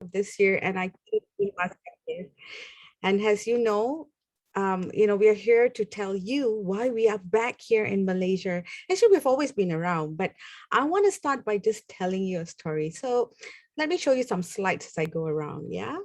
this year, and I keep in perspective. And as we are here to tell you why we are back here in Malaysia. Actually, we've always been around, but I want to start by just telling you a story. So let me show you some slides as I go around. Yeah.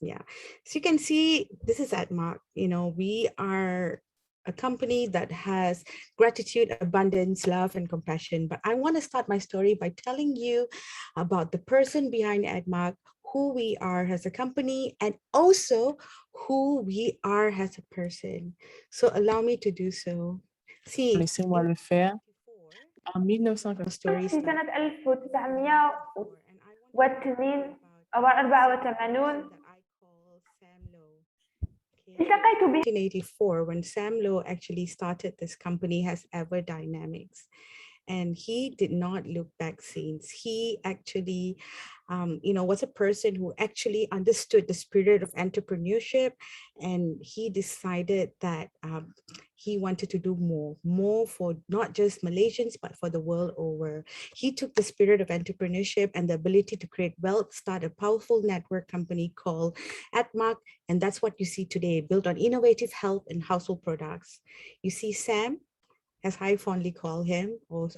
Yeah. So you can see this is Edmark. We are a company that has gratitude, abundance, love, and compassion. But I want to start my story by telling you about the person behind Edmark, who we are as a company, and also who we are as a person. So allow me to do so. See, Laissez-moi le faire. En our 1900, story في starts سنة and I want to tell you 1984 about أو a person 84 that I call Sam Low. Okay, التقيت به 1984, when Sam Low actually started this company, has Ever Dynamics, and he did not look back since. He actually, was a person who actually understood the spirit of entrepreneurship, and he decided that he wanted to do more for not just Malaysians, but for the world over. He took the spirit of entrepreneurship and the ability to create wealth, start a powerful network company called Atmark, and that's what you see today, built on innovative health and household products. You see Sam, as I fondly call him, or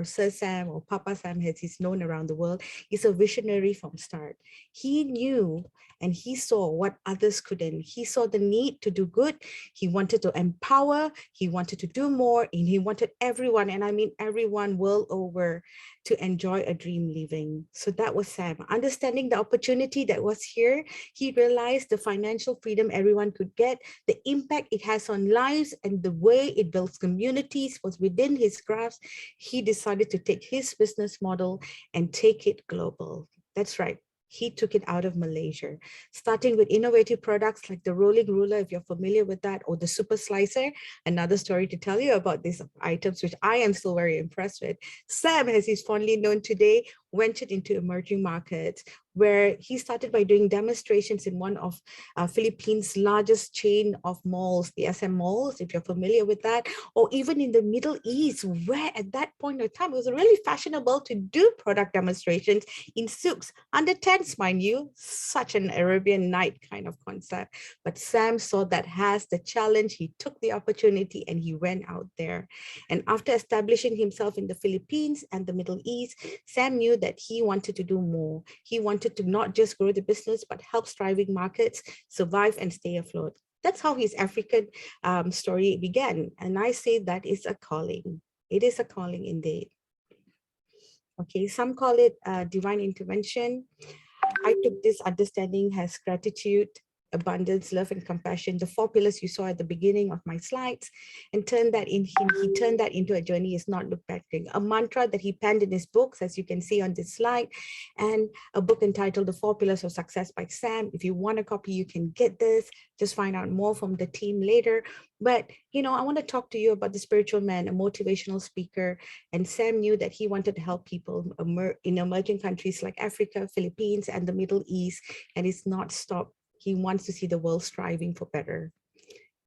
Sir Sam, or Papa Sam, as he's known around the world, is a visionary from start. He knew and he saw what others couldn't. He saw the need to do good. He wanted to empower. He wanted to do more, and he wanted everyone, and I mean everyone world over, to enjoy a dream living. So that was Sam. Understanding the opportunity that was here, he realized the financial freedom everyone could get, the impact it has on lives, and the way it builds communities was within his grasp. He decided to take his business model and take it global. That's right. He took it out of Malaysia, starting with innovative products like the rolling ruler, if you're familiar with that, or the super slicer. Another story to tell you about these items, which I am still very impressed with. Sam, as he's fondly known today, ventured into emerging markets, where he started by doing demonstrations in one of Philippines' largest chain of malls, the SM malls, if you're familiar with that, or even in the Middle East, where at that point of time, it was really fashionable to do product demonstrations in souks, under tents, mind you, such an Arabian night kind of concept. But Sam saw that as the challenge, he took the opportunity and he went out there. And after establishing himself in the Philippines and the Middle East, Sam knew that he wanted to do more. He wanted to not just grow the business, but help thriving markets survive and stay afloat. That's how his African story began. And I say that is a calling. It is a calling indeed. Okay, some call it divine intervention. I took this understanding as gratitude, abundance, love, and compassion, the four pillars you saw at the beginning of my slides, and turned that in him. He turned that into a journey is not look back thing, a mantra that he penned in his books, as you can see on this slide, and a book entitled The Four Pillars of Success by Sam. If you want a copy, you can get this. Just find out more from the team later. But, I want to talk to you about the spiritual man, a motivational speaker. And Sam knew that he wanted to help people in emerging countries like Africa, Philippines, and the Middle East. And it's not stopped. He wants to see the world striving for better.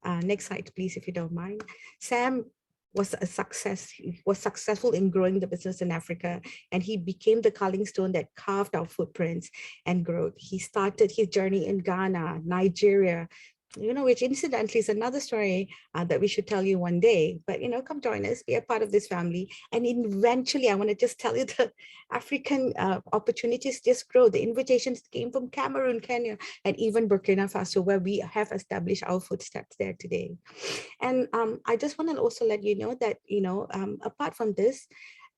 Next slide, please, if you don't mind. Sam was a success. He was successful in growing the business in Africa, and he became the culling stone that carved our footprints and growth. He started his journey in Ghana, Nigeria, which incidentally is another story that we should tell you one day. But, come join us, be a part of this family. And eventually, I want to just tell you the African opportunities just grow. The invitations came from Cameroon, Kenya, and even Burkina Faso, where we have established our footsteps there today. And I just want to also let you know that, apart from this,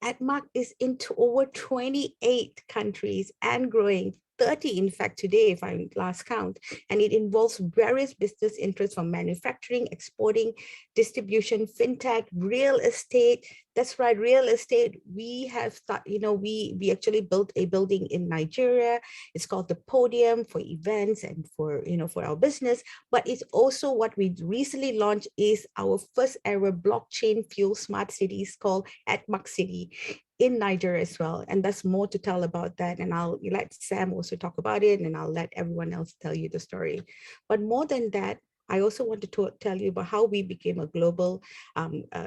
Edmark is into over 28 countries and growing. 30 in fact today if I last count, and it involves various business interests from manufacturing, exporting, distribution, fintech, real estate. That's right, real estate. We have we actually built a building in Nigeria. It's called the Podium for events and for our business. But it's also what we recently launched is our first ever blockchain fuel smart cities called Atmark City in Nigeria as well. And that's more to tell about that. And I'll let Sam also talk about it, and I'll let everyone else tell you the story. But more than that, I also want to tell you about how we became a global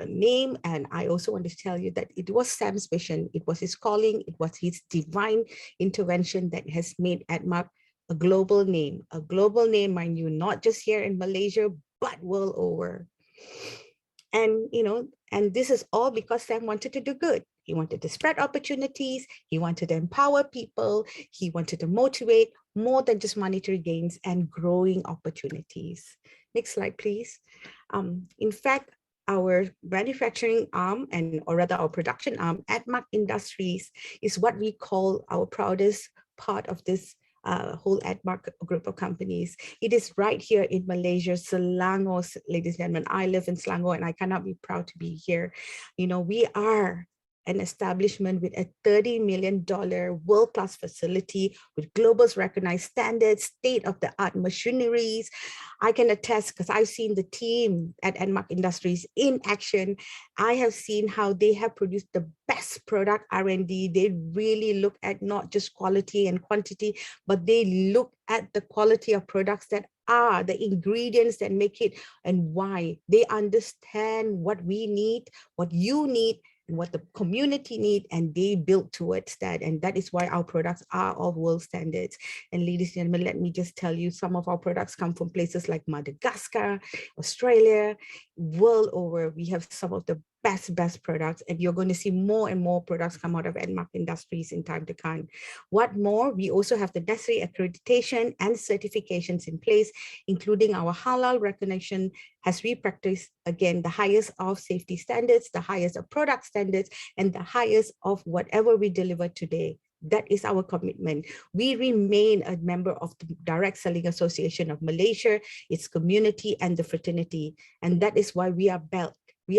name. And I also want to tell you that it was Sam's vision, it was his calling, it was his divine intervention that has made Edmark a global name, mind you, not just here in Malaysia, but world over. And, and this is all because Sam wanted to do good. He wanted to spread opportunities. He wanted to empower people. He wanted to motivate more than just monetary gains and growing opportunities. Next slide, please. In fact, our manufacturing arm, or rather our production arm, Edmark Industries, is what we call our proudest part of this whole Edmark group of companies. It is right here in Malaysia, Selangor, ladies and gentlemen. I live in Selangor and I cannot be proud to be here. We are an establishment with a $30 million world-class facility with globally recognized standards, state-of-the-art machineries. I can attest because I've seen the team at Edmark Industries in action. I have seen how they have produced the best product R&D. They really look at not just quality and quantity, but they look at the quality of products that are the ingredients that make it and why. They understand what we need, what you need, and what the community need, and they build towards that. And that is why our products are of world standards. And ladies and gentlemen, let me just tell you, some of our products come from places like Madagascar, Australia, world over. We have some of the best products, and you're going to see more and more products come out of Edmark Industries in time to come. What more, we also have the necessary accreditation and certifications in place, including our halal recognition, as we practice, again, the highest of safety standards, the highest of product standards, and the highest of whatever we deliver today. That is our commitment. We remain a member of the Direct Selling Association of Malaysia, its community, and the fraternity. And that is why we are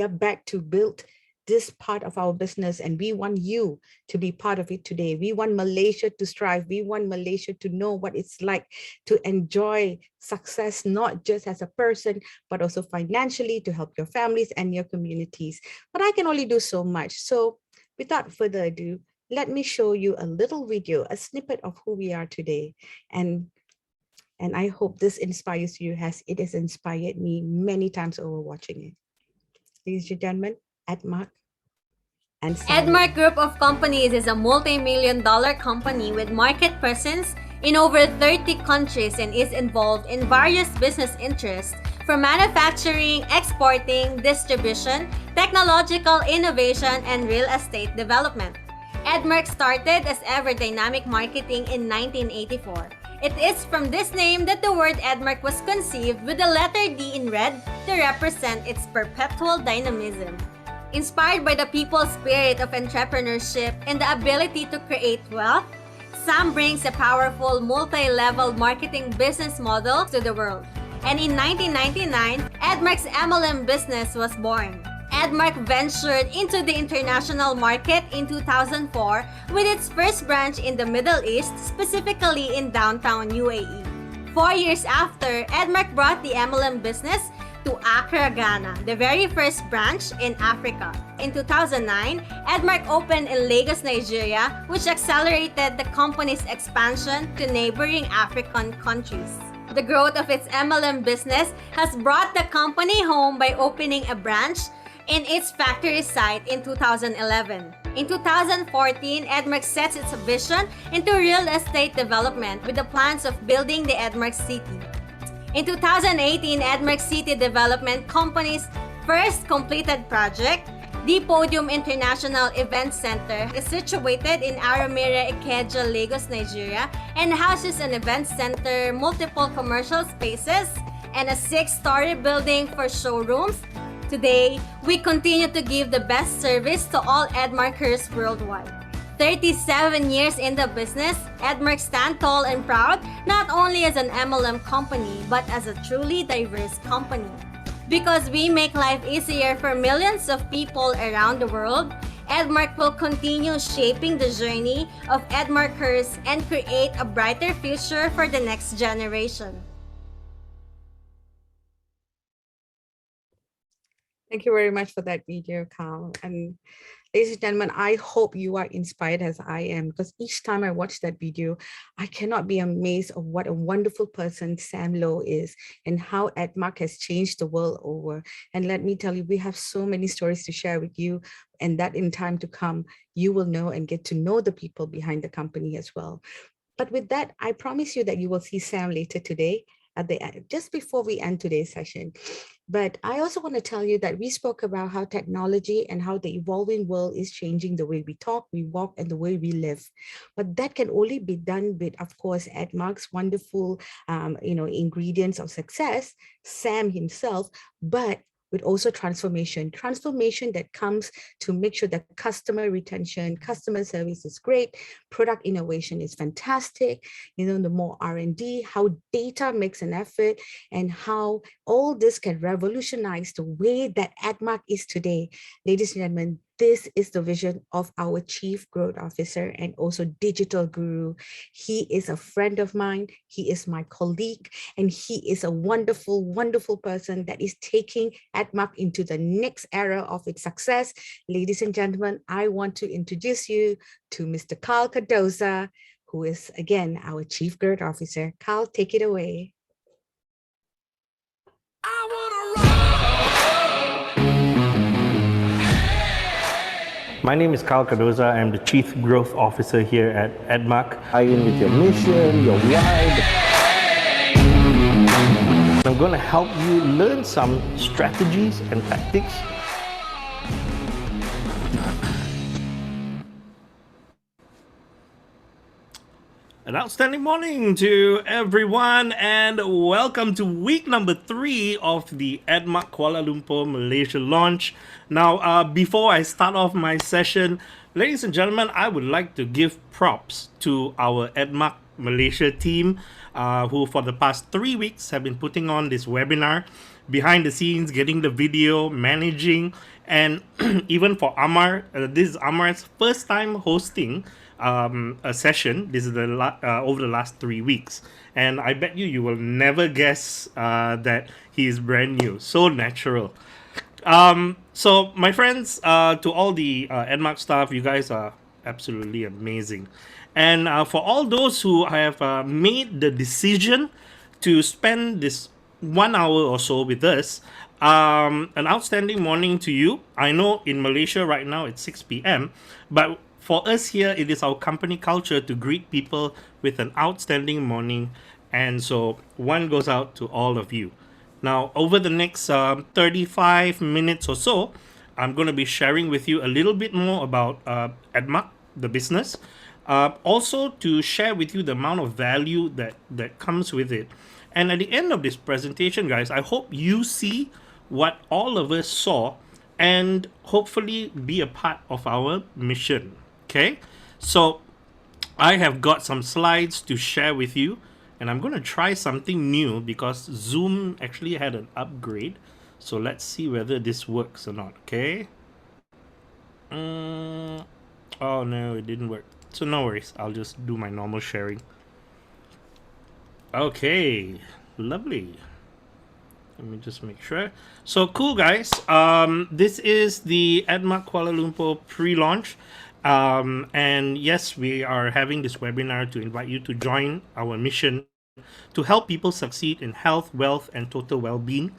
back to build this part of our business, and we want you to be part of it today. We want Malaysia to strive. We want Malaysia to know what it's like to enjoy success, not just as a person, but also financially, to help your families and your communities. But I can only do so much. So without further ado, let me show you a little video, a snippet of who we are today. And I hope this inspires you as it has inspired me many times over watching it. Ladies and gentlemen, Edmark and Edmark Sam. Group of Companies is a multi-million-dollar company with market presence in over 30 countries and is involved in various business interests from manufacturing, exporting, distribution, technological innovation, and real estate development. Edmark started as Ever Dynamic Marketing in 1984. It is from this name that the word Edmark was conceived, with the letter D in red to represent its perpetual dynamism. Inspired by the people's spirit of entrepreneurship and the ability to create wealth, Sam brings a powerful multi-level marketing business model to the world. And in 1999, Edmark's MLM business was born. Edmark ventured into the international market in 2004 with its first branch in the Middle East, specifically in downtown UAE. 4 years after, Edmark brought the MLM business to Accra, Ghana, the very first branch in Africa. In 2009, Edmark opened in Lagos, Nigeria, which accelerated the company's expansion to neighboring African countries. The growth of its MLM business has brought the company home by opening a branch in its factory site in 2011. In 2014, Edmark sets its vision into real estate development with the plans of building the Edmark City. In 2018, Edmark City Development Company's first completed project, the Podium International Event Center, is situated in Aramira, Ikeja, Lagos, Nigeria, and houses an event center, multiple commercial spaces, and a 6-story building for showrooms. Today, we continue to give the best service to all Edmarkers worldwide. 37 years in the business, Edmark stands tall and proud not only as an MLM company, but as a truly diverse company. Because we make life easier for millions of people around the world, Edmark will continue shaping the journey of Edmarkers and create a brighter future for the next generation. Thank you very much for that video, Carl. And Ladies and gentlemen, I hope you are inspired as I am, because each time I watch that video, I cannot be amazed of what a wonderful person Sam Low is and how Edmark has changed the world over. And let me tell you, we have so many stories to share with you, and that in time to come, you will know and get to know the people behind the company as well. But with that, I promise you that you will see Sam later today at the just before we end today's session. But I also want to tell you that we spoke about how technology and how the evolving world is changing the way we talk, we walk, and the way we live. But that can only be done with, of course, Edmark's wonderful, ingredients of success, Sam himself, but with also transformation that comes to make sure that customer retention, customer service is great, product innovation is fantastic, the more R&D, how data makes an effort, and how all this can revolutionize the way that Edmark is today. Ladies and gentlemen, this is the vision of our Chief Growth Officer and also digital guru. He is a friend of mine. He is my colleague, and he is a wonderful, wonderful person that is taking Edmark into the next era of its success. Ladies and gentlemen, I want to introduce you to Mr. Carl Cardoza, who is, again, our Chief Growth Officer. Carl, take it away. My name is Carl Cardoza. I'm the Chief Growth Officer here at Edmark. Tie in with your mission, your why. I'm going to help you learn some strategies and tactics. An outstanding morning to everyone, and welcome to week number 3 of the Edmark Kuala Lumpur Malaysia launch. Now, before I start off my session, ladies and gentlemen, I would like to give props to our Edmark Malaysia team, who for the past 3 weeks have been putting on this webinar, behind the scenes, getting the video, managing, and even for Amar, this is Amar's first time hosting a session. This is over the last 3 weeks, and I bet you will never guess that he is brand new, so natural. So my friends, to all the Edmark staff, you guys are absolutely amazing. And for all those who have made the decision to spend this 1 hour or so with us, an outstanding morning to you. I know in Malaysia right now it's 6 p.m., but for us here, it is our company culture to greet people with an outstanding morning, and so one goes out to all of you. Now, over the next 35 minutes or so, I'm going to be sharing with you a little bit more about Edmark, the business, also to share with you the amount of value that comes with it. And at the end of this presentation, guys, I hope you see what all of us saw and hopefully be a part of our mission. Okay, so I have got some slides to share with you, and I'm going to try something new because Zoom actually had an upgrade. So let's see whether this works or not. Okay. Oh no, it didn't work. So no worries. I'll just do my normal sharing. Okay, lovely. Let me just make sure. So cool, guys. This is the Edmark Kuala Lumpur pre-launch. And yes, we are having this webinar to invite you to join our mission to help people succeed in health, wealth, and total well-being.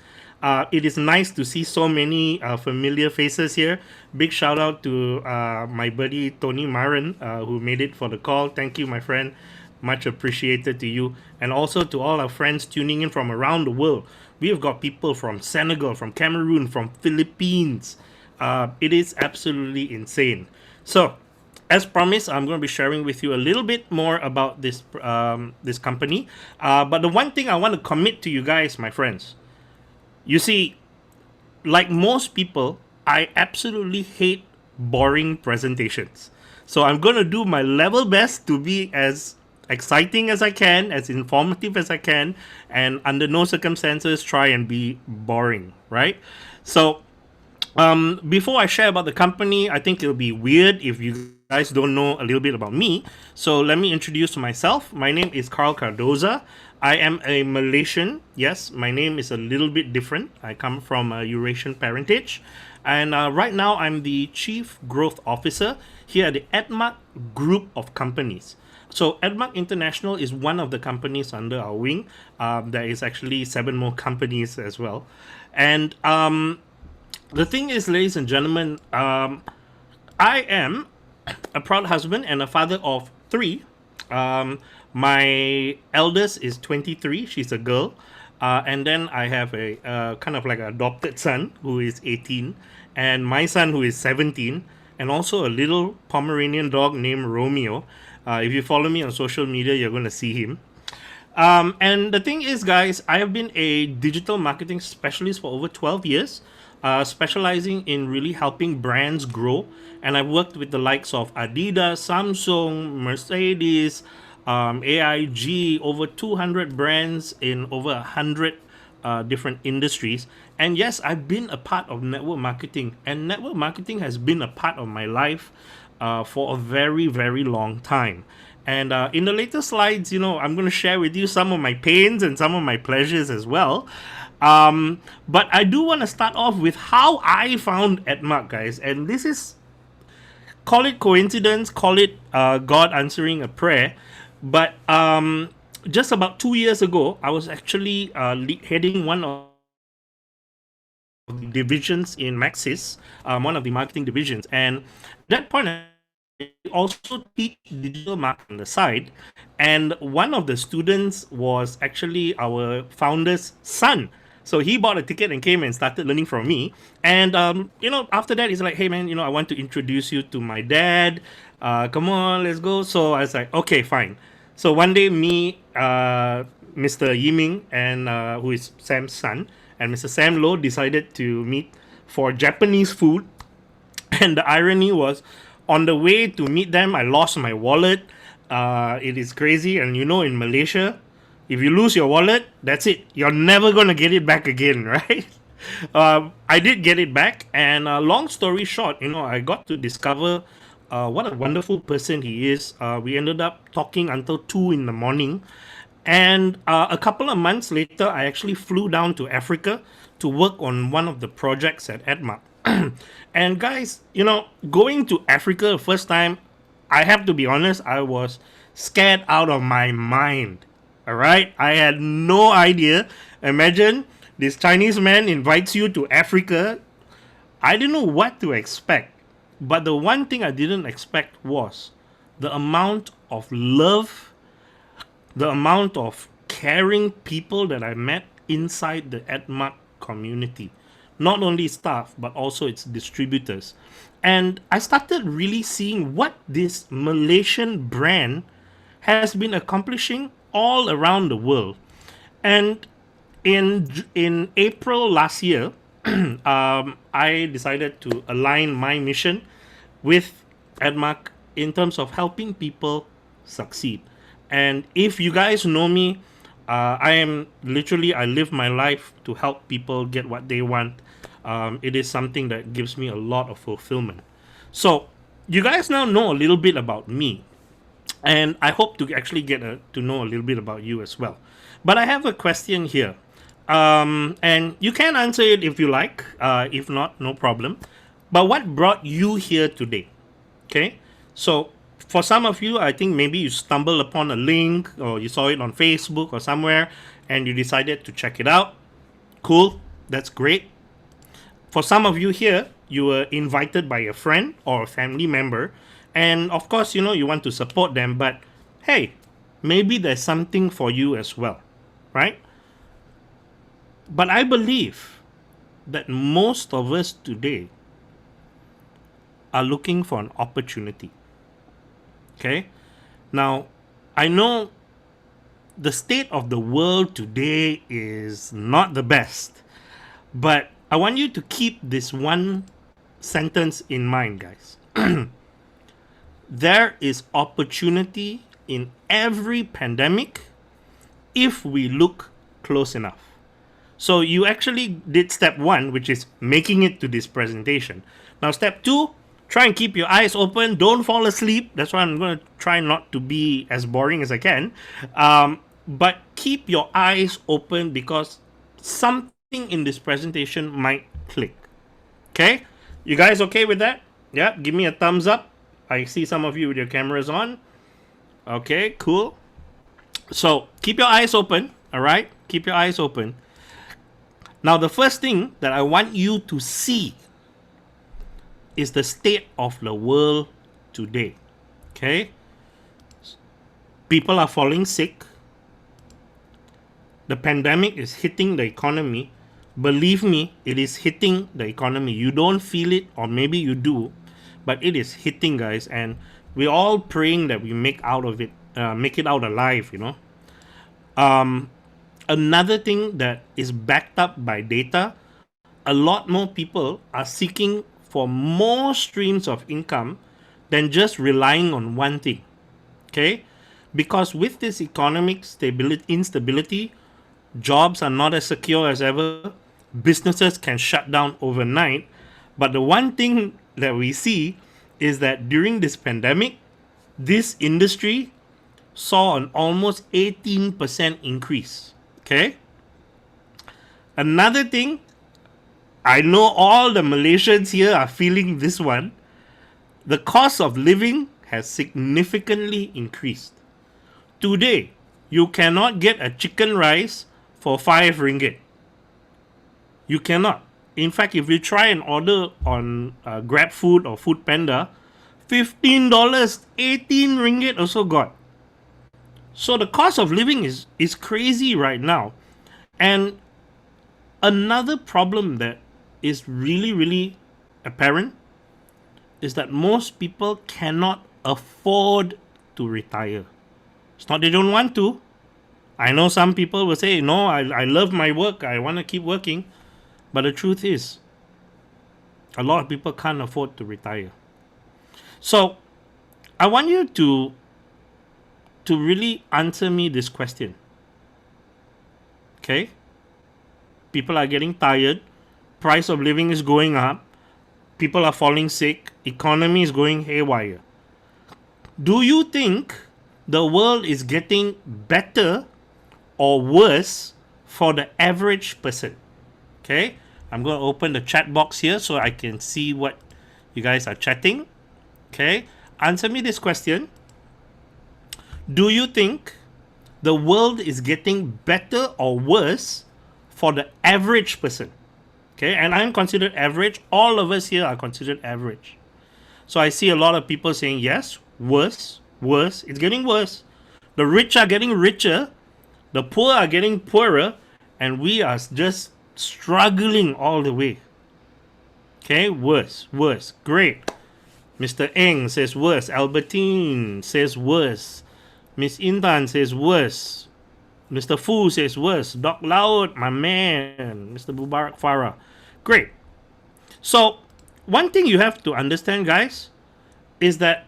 It is nice to see so many familiar faces here. Big shout out to my buddy Tony Maran, who made it for the call. Thank you, my friend. Much appreciated to you. And also to all our friends tuning in from around the world. We have got people from Senegal, from Cameroon, from Philippines. It is absolutely insane. So, as promised, I'm going to be sharing with you a little bit more about this this company. But the one thing I want to commit to you guys, my friends, you see, like most people, I absolutely hate boring presentations. So I'm going to do my level best to be as exciting as I can, as informative as I can, and under no circumstances try and be boring, right? So before I share about the company, I think it'll be weird if you guys don't know a little bit about me. So let me introduce myself. My name is Carl Cardoza. I am a Malaysian. Yes, my name is a little bit different. I come from a Eurasian parentage. And right now, I'm the Chief Growth Officer here at the Edmark Group of Companies. So Edmark International is one of the companies under our wing. There is actually 7 more companies as well. And the thing is, ladies and gentlemen, I am a proud husband and a father of 3. My eldest is 23. She's a girl. And then I have a kind of like an adopted son who is 18, and my son who is 17, and also a little Pomeranian dog named Romeo. If you follow me on social media, you're going to see him. And the thing is, guys, I have been a digital marketing specialist for over 12 years, specializing in really helping brands grow. And I've worked with the likes of Adidas, Samsung, Mercedes, AIG, over 200 brands in over 100 different industries. And yes, I've been a part of network marketing, and network marketing has been a part of my life for a very, very long time. And in the later slides, I'm going to share with you some of my pains and some of my pleasures as well. But I do want to start off with how I found Edmark, guys. And this is, call it coincidence, call it God answering a prayer. But just about 2 years ago, I was actually heading one of the divisions in Maxis, one of the marketing divisions. And at that point, I also teach digital marketing on the side. And one of the students was actually our founder's son. So he bought a ticket and came and started learning from me. And, after that, he's like, hey, man, I want to introduce you to my dad. Come on, let's go. So I was like, okay, fine. So one day, me, Mr. Yiming, and who is Sam's son, and Mr. Sam Low decided to meet for Japanese food. And the irony was, on the way to meet them, I lost my wallet. It is crazy. And in Malaysia, if you lose your wallet, that's it. You're never going to get it back again, right? I did get it back. And long story short, I got to discover what a wonderful person he is. We ended up talking until 2 in the morning. And a couple of months later, I actually flew down to Africa to work on one of the projects at Edmark. And guys, going to Africa the first time, I have to be honest, I was scared out of my mind. All right? I had no idea. Imagine this Chinese man invites you to Africa. I didn't know what to expect. But the one thing I didn't expect was the amount of love, the amount of caring people that I met inside the Edmark community. Not only staff, but also its distributors. And I started really seeing what this Malaysian brand has been accomplishing all around the world. And in April last year, I decided to align my mission with Edmark in terms of helping people succeed. And if you guys know me, I live my life to help people get what they want. It is something that gives me a lot of fulfillment. So you guys now know a little bit about me, and I hope to actually get to know a little bit about you as well. But I have a question here, and you can answer it if you like. If not, no problem. But what brought you here today? Okay, so for some of you, I think maybe you stumbled upon a link or you saw it on Facebook or somewhere and you decided to check it out. Cool, that's great. For some of you here, you were invited by a friend or a family member, and of course, you want to support them, but hey, maybe there's something for you as well, right? But I believe that most of us today are looking for an opportunity. Okay? Now, I know the state of the world today is not the best, but I want you to keep this one sentence in mind, guys. There is opportunity in every pandemic if we look close enough. So you actually did step 1, which is making it to this presentation. Now, step 2, try and keep your eyes open. Don't fall asleep. That's why I'm going to try not to be as boring as I can. But keep your eyes open because something in this presentation might click. Okay? You guys okay with that? Yeah, give me a thumbs up. I see some of you with your cameras on. Okay, cool. So keep your eyes open, all right? Keep your eyes open. Now, the first thing that I want you to see is the state of the world today. Okay? People are falling sick. The pandemic is hitting the economy. Believe me, it is hitting the economy. You don't feel it, or maybe you do, but it is hitting, guys. And we're all praying that we make out of it, make it out alive. Another thing that is backed up by data, a lot more people are seeking for more streams of income than just relying on one thing. Okay? Because with this economic instability, jobs are not as secure as ever. Businesses can shut down overnight. But the one thing that we see is that during this pandemic, this industry saw an almost 18% increase. Okay? Another thing, I know all the Malaysians here are feeling this one. The cost of living has significantly increased. Today, you cannot get a chicken rice for 5 ringgit. You cannot. In fact, if you try and order on Grab Food or Food Panda, $15, 18 ringgit also got. So the cost of living is crazy right now. And another problem that is really, really apparent is that most people cannot afford to retire. It's not they don't want to. I know some people will say, no, I love my work. I want to keep working. But the truth is, a lot of people can't afford to retire. So I want you to really answer me this question. Okay? People are getting tired. Price of living is going up. People are falling sick. Economy is going haywire. Do you think the world is getting better or worse for the average person? Okay? I'm going to open the chat box here so I can see what you guys are chatting. Okay? Answer me this question. Do you think the world is getting better or worse for the average person? Okay, and I'm considered average. All of us here are considered average. So I see a lot of people saying, yes, worse. It's getting worse. The rich are getting richer. The poor are getting poorer. And we are just struggling all the way. Okay, worse. Great. Mr. Eng says worse. Albertine says worse. Miss Intan says worse. Mr. Fu says worse. Doc Laut, my man. Mr. Mubarak Farah. Great. So, one thing you have to understand, guys, is that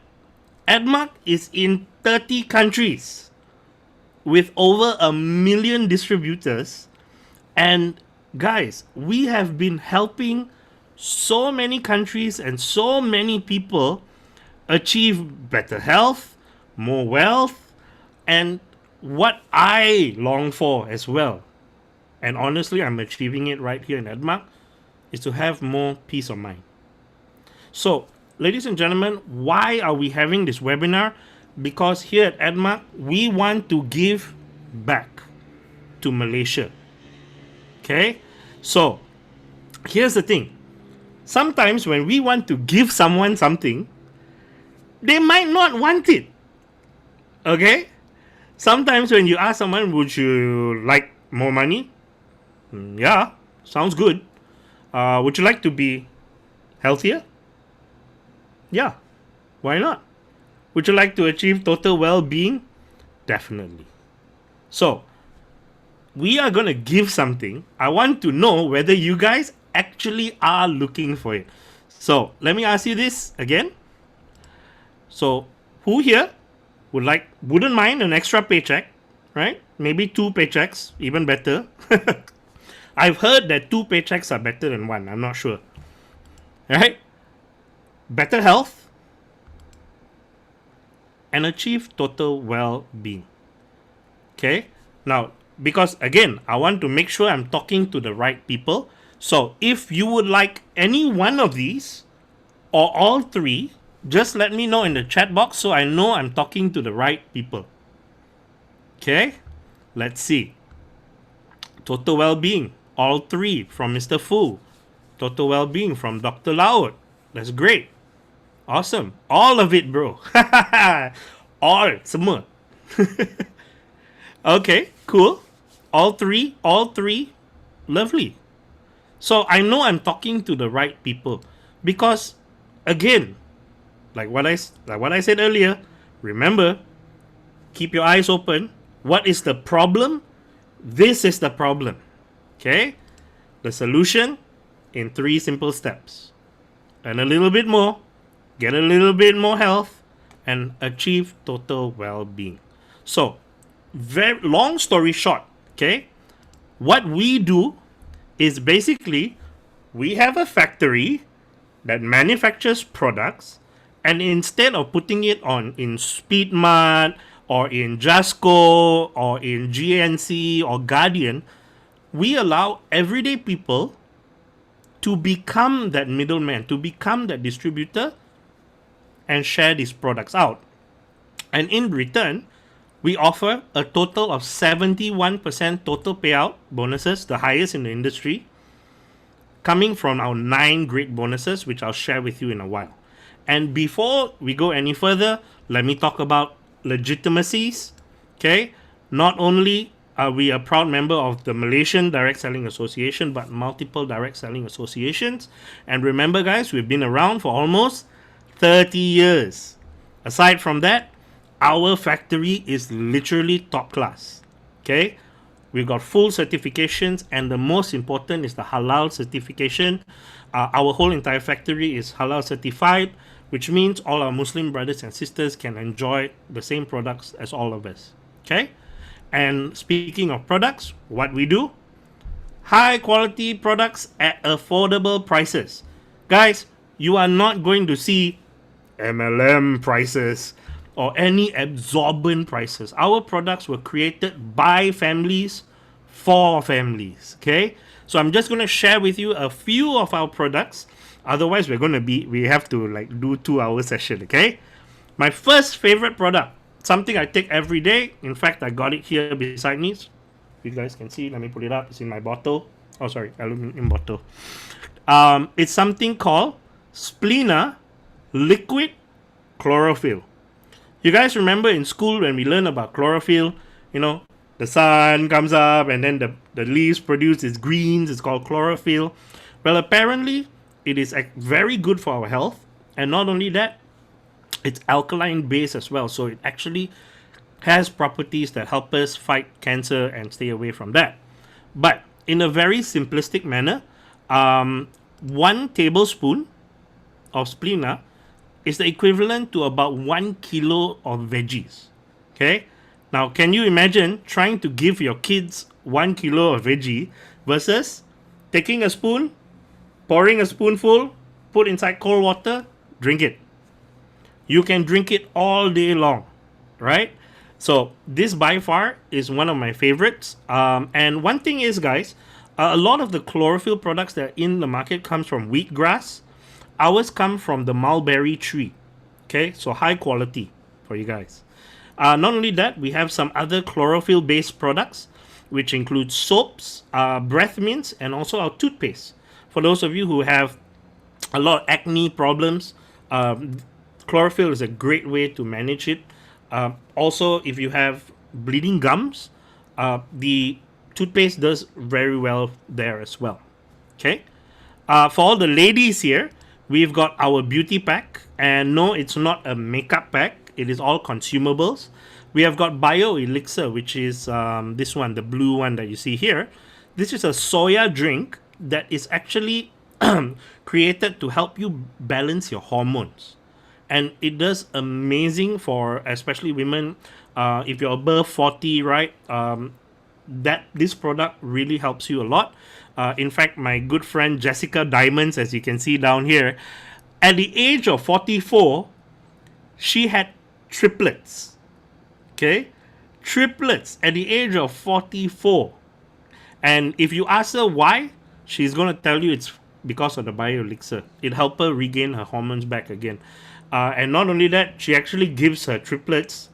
Edmark is in 30 countries with over 1 million distributors. And, guys, we have been helping so many countries and so many people achieve better health, more wealth, and what I long for as well, and honestly, I'm achieving it right here in Edmark, is to have more peace of mind. So, ladies and gentlemen, why are we having this webinar? Because here at Edmark, we want to give back to Malaysia. Okay? So, here's the thing. Sometimes when we want to give someone something, they might not want it. Okay? Sometimes when you ask someone, would you like more money? Yeah, sounds good. Would you like to be healthier? Yeah, why not? Would you like to achieve total well-being? Definitely. So, we are going to give something. I want to know whether you guys actually are looking for it. So, let me ask you this again. So, who here wouldn't mind an extra paycheck, right? Maybe 2 paychecks, even better. I've heard that 2 paychecks are better than 1. I'm not sure. Right? Better health and achieve total well-being. Okay? Now, because again, I want to make sure I'm talking to the right people. So if you would like any one of these or all three, just let me know in the chat box so I know I'm talking to the right people. Okay, let's see. Total Well-Being, all three from Mr. Fu. Total Well-Being from Dr. Laut. That's great. Awesome. All of it, bro. All, semua. Okay, cool. All three. Lovely. So I know I'm talking to the right people because, again, like what I said earlier, remember, keep your eyes open. What is the problem? This is the problem. Okay? The solution in 3 simple steps. And a little bit more, get a little bit more health, and achieve total well-being. So, very long story short, okay? What we do is basically we have a factory that manufactures products, and instead of putting it on in Speedmart or in Jasco or in GNC or Guardian, we allow everyday people to become that middleman, to become that distributor and share these products out. And in return, we offer a total of 71% total payout bonuses, the highest in the industry, coming from our 9 great bonuses, which I'll share with you in a while. And before we go any further, let me talk about legitimacies. Okay, not only are we a proud member of the Malaysian Direct Selling Association, but multiple direct selling associations. And remember, guys, we've been around for almost 30 years. Aside from that, our factory is literally top class. Okay, we've got full certifications, and the most important is the halal certification. Our whole entire factory is halal certified, which means all our Muslim brothers and sisters can enjoy the same products as all of us. Okay, and speaking of products, what we do, high quality products at affordable prices. Guys, you are not going to see MLM prices or any exorbitant prices. Our products were created by families for families. Okay, so I'm just going to share with you a few of our products. Otherwise, we have to like do 2-hour session. Okay, my first favorite product, something I take every day. In fact, I got it here beside me. You guys can see. Let me pull it up. It's in my bottle. Oh, sorry, aluminum bottle. It's something called Splina Liquid Chlorophyll. You guys remember in school when we learned about chlorophyll? You know, the sun comes up and then the leaves produce its greens. It's called chlorophyll. Well, apparently, it is very good for our health. And not only that, it's alkaline based as well. So it actually has properties that help us fight cancer and stay away from that. But in a very simplistic manner, 1 tablespoon of Splina is the equivalent to about 1 kilo of veggies. Okay? Now, can you imagine trying to give your kids 1 kilo of veggie versus taking a spoon, pouring a spoonful, put inside cold water, drink it. You can drink it all day long, right? So this by far is one of my favorites. And one thing is, guys, a lot of the chlorophyll products that are in the market comes from wheatgrass. Ours come from the mulberry tree. Okay, so high quality for you guys. Not only that, we have some other chlorophyll-based products, which include soaps, breath mints, and also our toothpaste. For those of you who have a lot of acne problems, chlorophyll is a great way to manage it. Also, if you have bleeding gums, the toothpaste does very well there as well. Okay. For all the ladies here, we've got our beauty pack, and no, it's not a makeup pack. It is all consumables. We have got Bio Elixir, which is this one, the blue one that you see here. This is a soya drink that is actually created to help you balance your hormones. And it does amazing for especially women. If you're above 40, right? That this product really helps you a lot. In fact, my good friend Jessica Diamonds, as you can see down here, at the age of 44, she had triplets. Okay? Triplets at the age of 44. And if you ask her why, she's going to tell you it's because of the bio elixir. It helped her regain her hormones back again. And not only that, she actually gives her triplets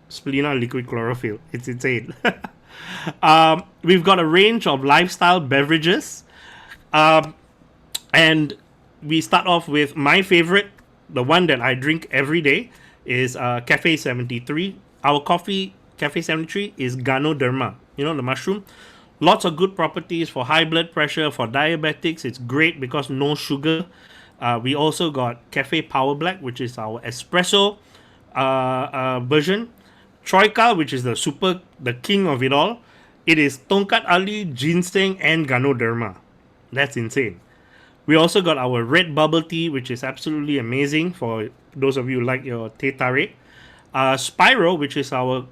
Splina liquid chlorophyll. It's insane. We've got a range of lifestyle beverages. And we start off with my favorite, the one that I drink every day, is Cafe 73. Our coffee, Cafe 73, is Ganoderma. You know, the mushroom. Lots of good properties for high blood pressure, for diabetics. It's great because no sugar. We also got Cafe Power Black, which is our espresso version. Troika, which is the king of it all. It is Tongkat Ali, ginseng, and Ganoderma. That's insane. We also got our red bubble tea, which is absolutely amazing for those of you who like your teh tarik. Spiro, which is our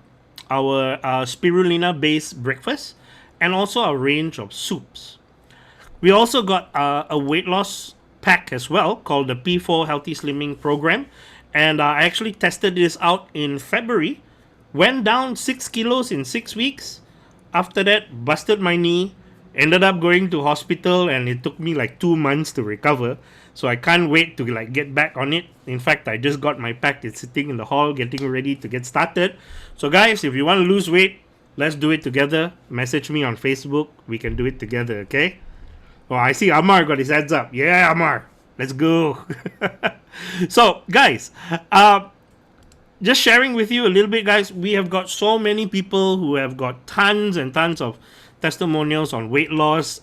spirulina-based breakfast, and also a range of soups. We also got a weight loss pack as well called the P4 Healthy Slimming Program, and I actually tested this out in February. Went down 6 kilos in 6 weeks. After that, busted my knee. Ended up going to hospital, and it took me like 2 months to recover. So I can't wait to like get back on it. In fact, I just got my pack. It's sitting in the hall, getting ready to get started. So guys, if you want to lose weight, let's do it together. Message me on Facebook. We can do it together, okay? Oh, I see Amar got his hands up. Yeah, Amar. Let's go. So, guys, just sharing with you a little bit, guys. We have got so many people who have got tons and tons of testimonials on weight loss.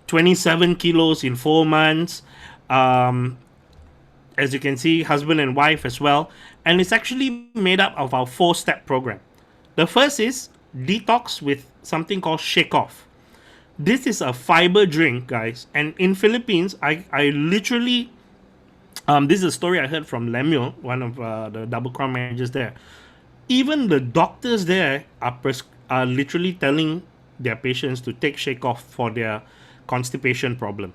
27 kilos in 4 months. As you can see, husband and wife as well. And it's actually made up of our 4-step program. The first is detox with something called Shake Off. This is a fiber drink, guys. And in Philippines, I literally... this is a story I heard from Lemuel, one of the Double Crown managers there. Even the doctors there are literally telling their patients to take Shake Off for their constipation problem.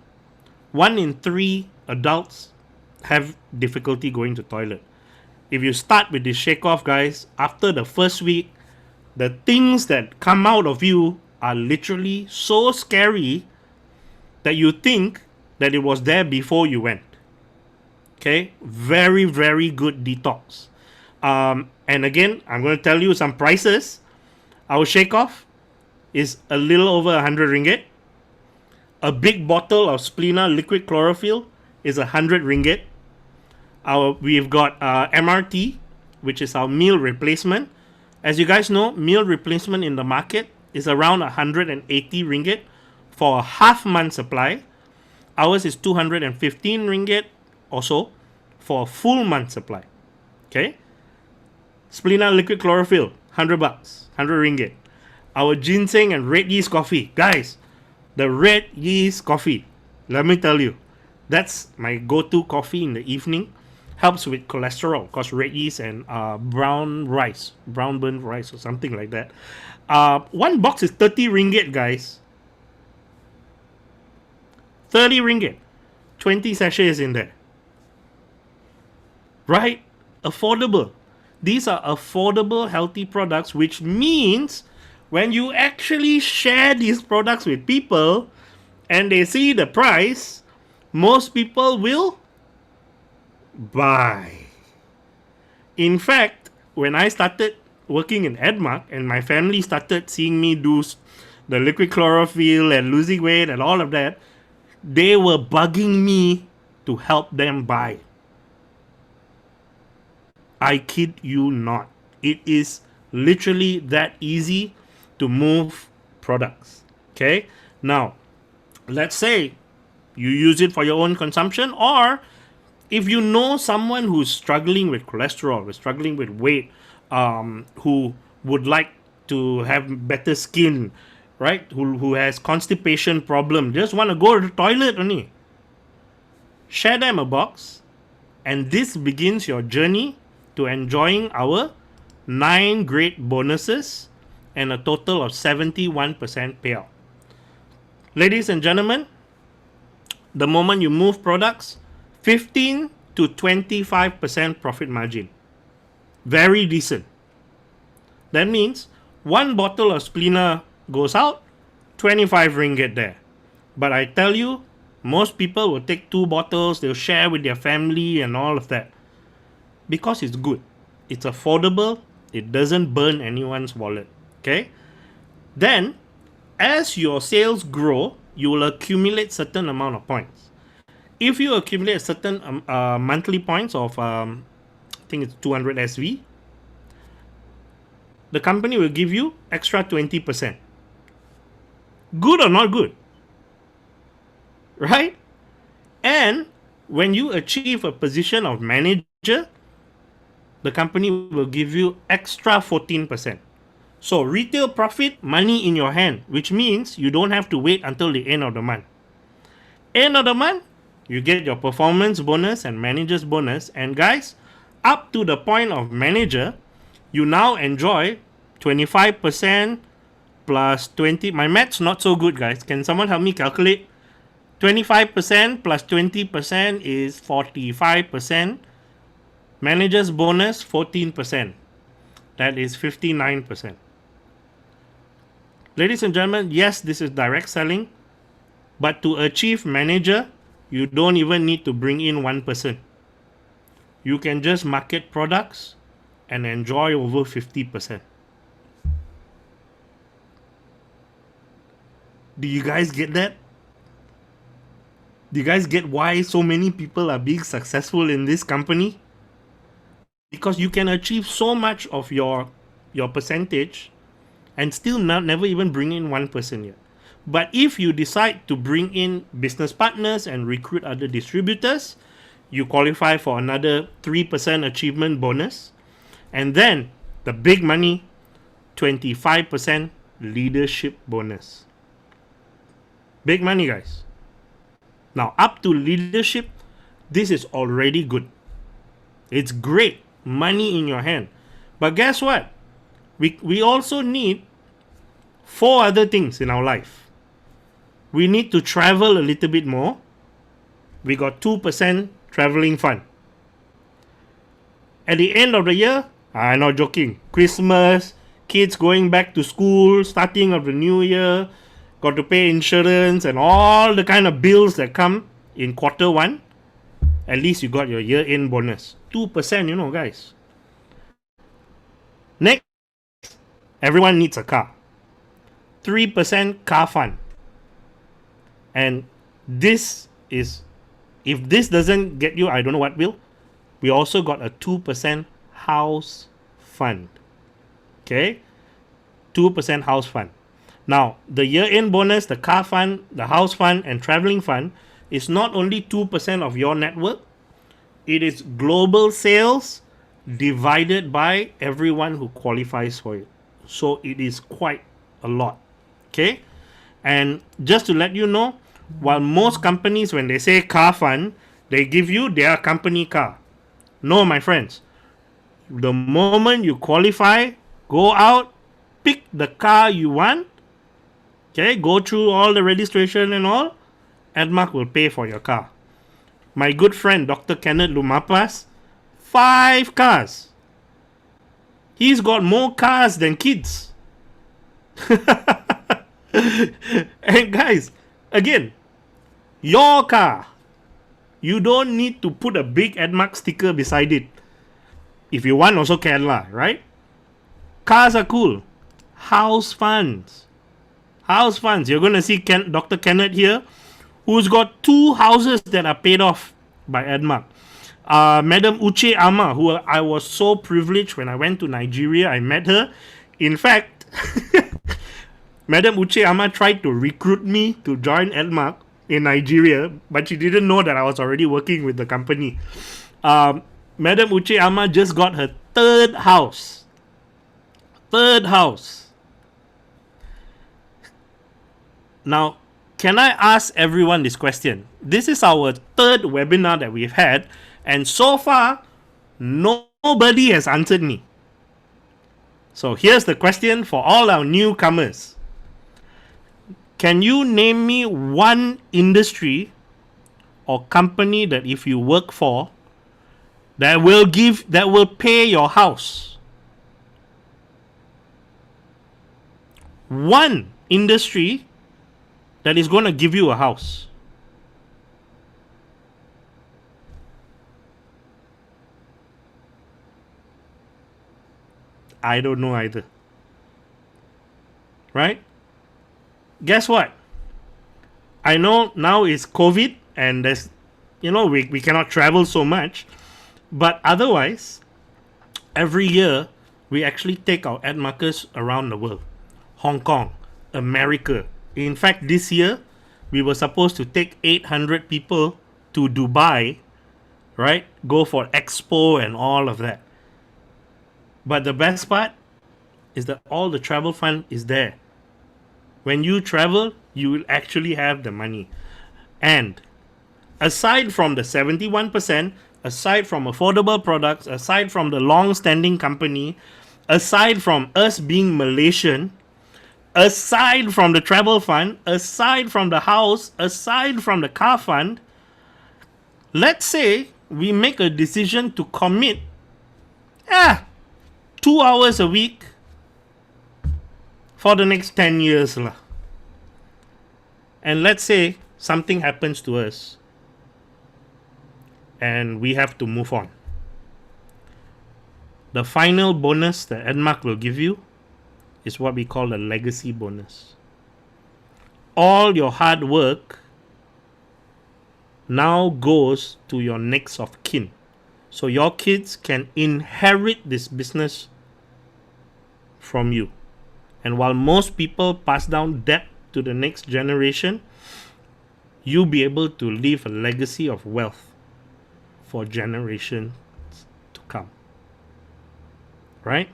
1 in 3 adults have difficulty going to toilet. If you start with this Shake Off, guys, after the first week, the things that come out of you are literally so scary that you think that it was there before you went. Okay, very, very good detox. And again, I'm going to tell you some prices. Our Shake Off is a little over 100 ringgit. A big bottle of Splina liquid chlorophyll is 100 ringgit. We've got MRT, which is our meal replacement. As you guys know, meal replacement in the market is around 180 ringgit for a half-month supply. Ours is 215 ringgit or so for a full month supply. Okay? Splina liquid chlorophyll, 100 bucks, 100 ringgit. Our ginseng and red yeast coffee. Guys, the red yeast coffee, let me tell you, that's my go-to coffee in the evening. Helps with cholesterol, because red yeast and brown burnt rice or something like that. 1 box is 30 ringgit, guys. 30 ringgit. 20 sachets in there. Right? Affordable. These are affordable, healthy products, which means when you actually share these products with people and they see the price, most people will buy. In fact, when I started working in Edmark and my family started seeing me do the liquid chlorophyll and losing weight and all of that, they were bugging me to help them buy. I kid you not. It is literally that easy to move products. Okay? Now, let's say you use it for your own consumption, or if you know someone who's struggling with cholesterol, who's struggling with weight, who would like to have better skin, right? Who has constipation problem, just want to go to the toilet only. Share them a box, and this begins your journey to enjoying our 9 great bonuses and a total of 71% payout. Ladies and gentlemen, the moment you move products, 15 to 25% profit margin. Very decent. That means 1 bottle of Splina goes out, 25 ringgit there. But I tell you, most people will take 2 bottles, they'll share with their family and all of that. Because it's good. It's affordable. It doesn't burn anyone's wallet. Okay? Then, as your sales grow, you will accumulate certain amount of points. If you accumulate certain monthly points of, I think it's 200 SV, the company will give you extra 20%. Good or not good? Right? And when you achieve a position of manager, the company will give you extra 14%. So retail profit, money in your hand, which means you don't have to wait until the end of the month. End of the month, you get your performance bonus and manager's bonus. And guys, up to the point of manager, you now enjoy 25% plus 20. My math's not so good, guys. Can someone help me calculate? 25% plus 20% is 45%. Manager's bonus, 14%. That is 59%. Ladies and gentlemen, yes, this is direct selling. But to achieve manager, you don't even need to bring in one person. You can just market products and enjoy over 50%. Do you guys get that? Do you guys get why so many people are being successful in this company? Because you can achieve so much of your percentage and still never even bring in one person yet. But if you decide to bring in business partners and recruit other distributors, you qualify for another 3% achievement bonus. And then the big money, 25% leadership bonus. Big money, guys. Now, up to leadership, this is already good. It's great. Money in your hand. But guess what? We also need 4 other things in our life. We need to travel a little bit more. We got 2% traveling fund. At the end of the year, I'm not joking, Christmas, kids going back to school, starting of the new year, got to pay insurance and all the kind of bills that come in quarter 1. At least you got your year-end bonus. 2%, you know, guys. Next, everyone needs a car. 3% car fund. And this is, if this doesn't get you, I don't know what will. We also got a 2% house fund. Okay? 2% house fund. Now, the year-end bonus, the car fund, the house fund, and traveling fund is not only 2% of your net worth, it is global sales divided by everyone who qualifies for it. So it is quite a lot. Okay? And just to let you know, while most companies, when they say car fund, they give you their company car. No, my friends. The moment you qualify, go out, pick the car you want. Okay, go through all the registration and all. Edmark will pay for your car. My good friend, Dr. Kenneth Lumapas, 5 cars. He's got more cars than kids. And guys, again, your car, you don't need to put a big Edmark sticker beside it. If you want, also can lah, right? Cars are cool. House funds. House funds. You're going to see Dr. Kenneth here, who's got 2 houses that are paid off by Edmark. Madam Uche Ama, who I was so privileged when I went to Nigeria, I met her. In fact, Madam Uche Ama tried to recruit me to join Edmark in Nigeria, but she didn't know that I was already working with the company. Madam Uche Ama just got her 3rd house. 3rd house. Now, can I ask everyone this question? This is our 3rd webinar that we've had, and so far, nobody has answered me. So here's the question for all our newcomers. Can you name me one industry or company that if you work for, that will pay your house? One industry that is going to give you a house? I don't know either. Right? Guess what? I know now it's COVID and there's, we cannot travel so much. But otherwise, every year, we actually take our Edmarkers around the world. Hong Kong, America. In fact, this year, we were supposed to take 800 people to Dubai, right? Go for Expo and all of that. But the best part is that all the travel fund is there. When you travel, you will actually have the money. And aside from the 71%, aside from affordable products, aside from the long-standing company, aside from us being Malaysian, aside from the travel fund, aside from the house, aside from the car fund, let's say we make a decision to commit 2 hours a week for the next 10 years. And let's say something happens to us and we have to move on. The final bonus that Edmark will give you is what we call a legacy bonus. All your hard work now goes to your next of kin. So your kids can inherit this business from you. And while most people pass down debt to the next generation, you'll be able to leave a legacy of wealth for generations to come. Right?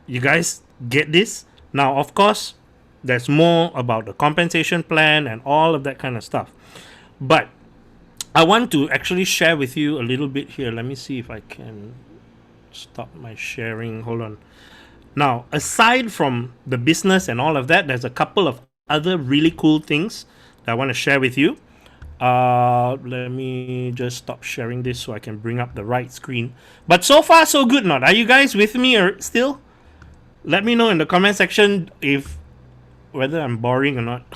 You guys get this? Now, of course, there's more about the compensation plan and all of that kind of stuff. But I want to actually share with you a little bit here. Let me see if I can stop my sharing. Hold on. Now, aside from the business and all of that, there's a couple of other really cool things that I want to share with you. Let me just stop sharing this so I can bring up the right screen. But so far, so good, not? Are you guys with me or still? Let me know in the comment section whether I'm boring or not.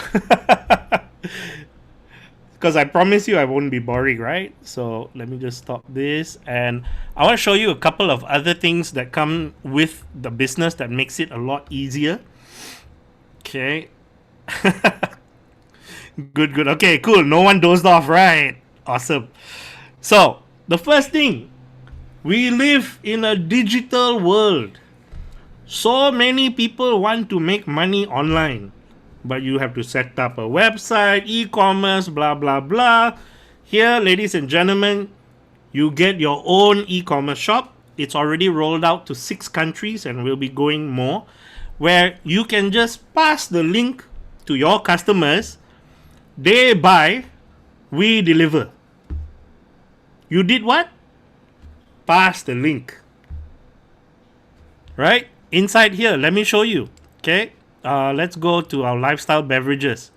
Because I promise you I won't be boring, right? So let me just stop this. And I want to show you a couple of other things that come with the business that makes it a lot easier. Okay. Good. Okay, cool. No one dozed off, right? Awesome. So, the first thing, we live in a digital world. So many people want to make money online. But you have to set up a website, e-commerce, blah, blah, blah. Here, ladies and gentlemen, you get your own e-commerce shop. It's already rolled out to 6 countries and will be going more, where you can just pass the link to your customers. They buy, we deliver. You did what? Pass the link. Right? Inside here, let me show you. Okay? Let's go to our lifestyle beverages.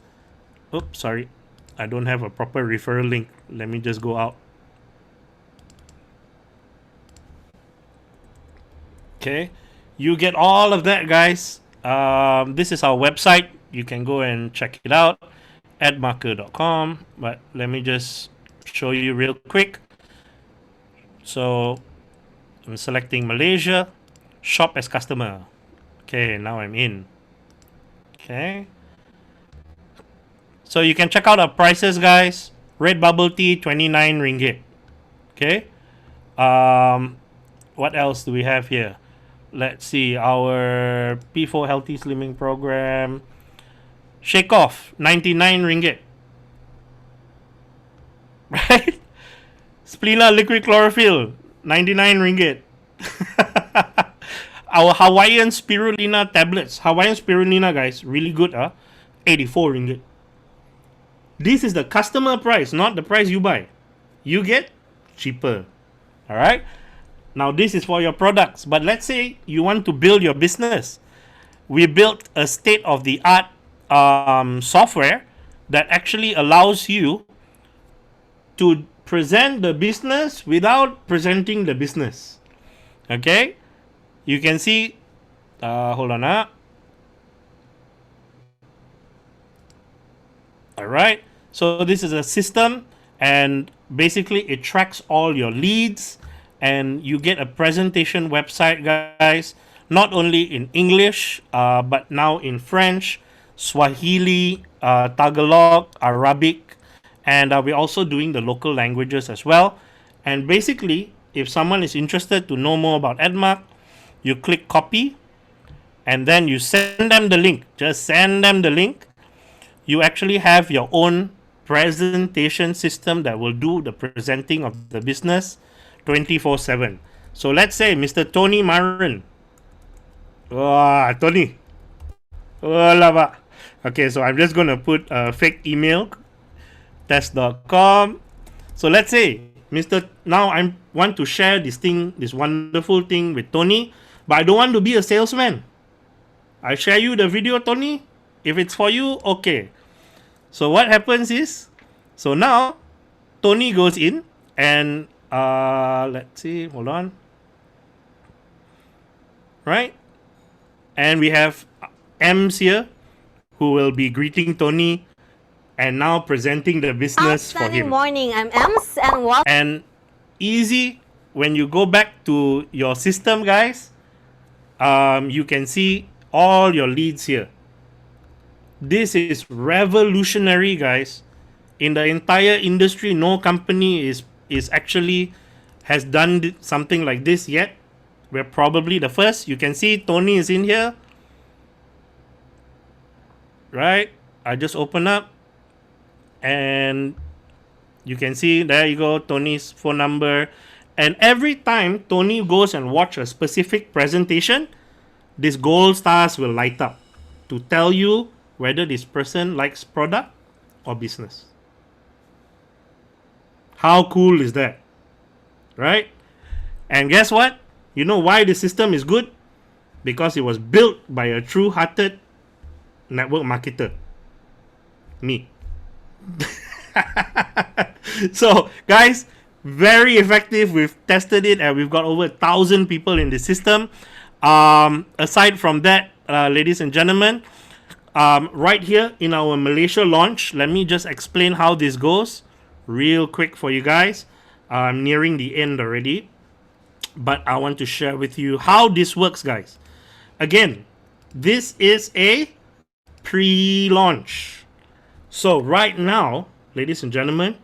Oops, sorry. I don't have a proper referral link. Let me just go out. Okay. You get all of that, guys. This is our website. You can go and check it out. Edmarker.com. But let me just show you real quick. So, I'm selecting Malaysia. Shop as customer. Okay, now I'm in. Okay. So you can check out our prices, guys. Red bubble tea, 29 ringgit. Okay. What else do we have here? Let's see. Our P4 Healthy Slimming Program. Shake Off, 99 ringgit. Right? Splina Liquid Chlorophyll, 99 ringgit. Our Hawaiian Spirulina tablets. Hawaiian Spirulina, guys, really good, 84 ringgit. This is the customer price, not the price you buy. You get cheaper. Alright? Now, this is for your products. But let's say you want to build your business. We built a state-of-the-art software that actually allows you to present the business without presenting the business. Okay? You can see, hold on. All right. So this is a system, and basically it tracks all your leads, and you get a presentation website, guys. Not only in English, but now in French, Swahili, Tagalog, Arabic, and we're also doing the local languages as well. And basically, if someone is interested to know more about Edmark, you click copy, and then you send them the link. Just send them the link. You actually have your own presentation system that will do the presenting of the business 24/7. So let's say Mr. Tony Marin. Wah, Tony. Oh, lava. Okay, so I'm just going to put a fake email, test.com. So let's say now I want to share this thing, this wonderful thing with Tony, but I don't want to be a salesman. I share you the video, Tony. If it's for you, okay. So what happens is, so now Tony goes in and let's see, hold on. Right? And we have Ems here who will be greeting Tony and now presenting the business for Outstanding him. morning. I'm Ems and welcome. And easy, when you go back to your system, guys, you can see all your leads here. This is revolutionary, guys. In the entire industry, no company is actually has done something like this yet. We're probably the first. You can see Tony is in here. Right? I just open up and you can see, there you go, Tony's phone number. And every time Tony goes and watch a specific presentation, these gold stars will light up to tell you whether this person likes product or business. How cool is that? Right? And guess what? You know why the system is good? Because it was built by a true-hearted network marketer. Me. So, guys, very effective. We've tested it and we've got over 1,000 people in the system. Aside from that, ladies and gentlemen, right here in our Malaysia launch, let me just explain how this goes real quick for you guys. I'm nearing the end already, but I want to share with you how this works, guys. Again, this is a pre-launch. So right now, ladies and gentlemen,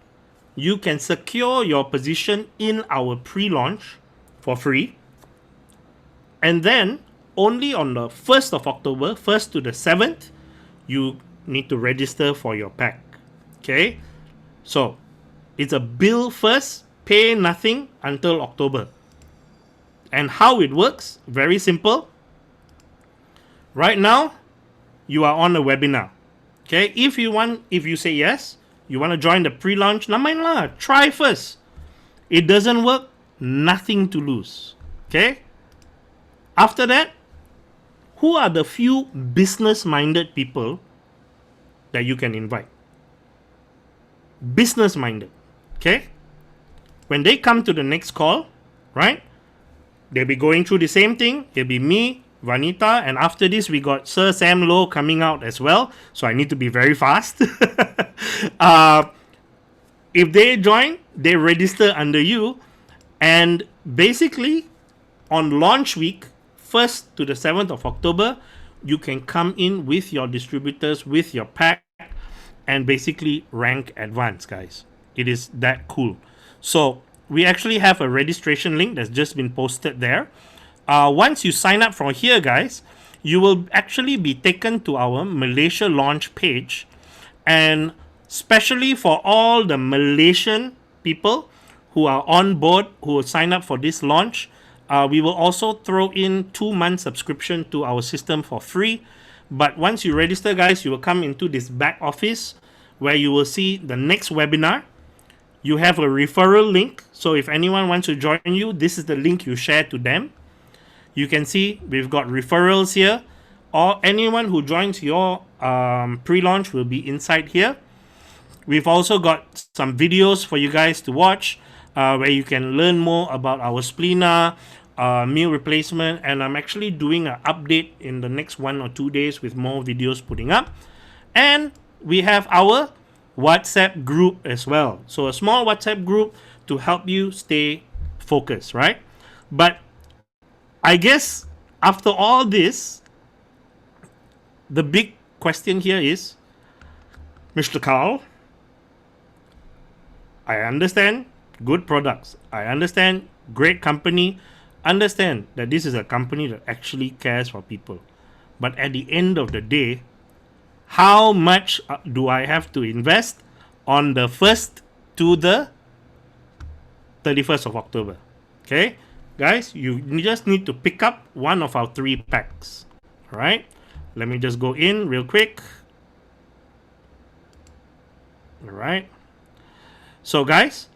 you can secure your position in our pre-launch for free. And then only on the 1st of October, 1st to the 7th, you need to register for your pack. Okay? So it's a bill first, pay nothing until October. And how it works, very simple. Right now, you are on a webinar. Okay? If you say yes, you want to join the pre-launch, na mind lah, try first. It doesn't work, nothing to lose. Okay? After that, who are the few business-minded people that you can invite? Business-minded. Okay? When they come to the next call, right? They'll be going through the same thing. It'll be me, Vanita, and after this, we got Sir Sam Low coming out as well. So I need to be very fast. If they join, they register under you. And basically, on launch week, 1st to the 7th of October, you can come in with your distributors, with your pack, and basically rank advance, guys. It is that cool. So we actually have a registration link that's just been posted there. Once you sign up from here, guys, you will actually be taken to our Malaysia launch page. And especially for all the Malaysian people who are on board, who will sign up for this launch, we will also throw in 2-month subscription to our system for free. But once you register, guys, you will come into this back office where you will see the next webinar. You have a referral link. So if anyone wants to join you, this is the link you share to them. You can see we've got referrals here. Or anyone who joins your pre-launch will be inside here. We've also got some videos for you guys to watch where you can learn more about our splina, meal replacement, and I'm actually doing an update in the next 1 or 2 days with more videos putting up. And we have our WhatsApp group as well. So a small WhatsApp group to help you stay focused, right? But I guess after all this, the big question here is, Mr. Carl, I understand good products. I understand great company. Understand that this is a company that actually cares for people. But at the end of the day, how much do I have to invest on the 1st to the 31st of October? Okay, guys, you just need to pick up one of our 3 packs. All right, let me just go in real quick. All right. So guys,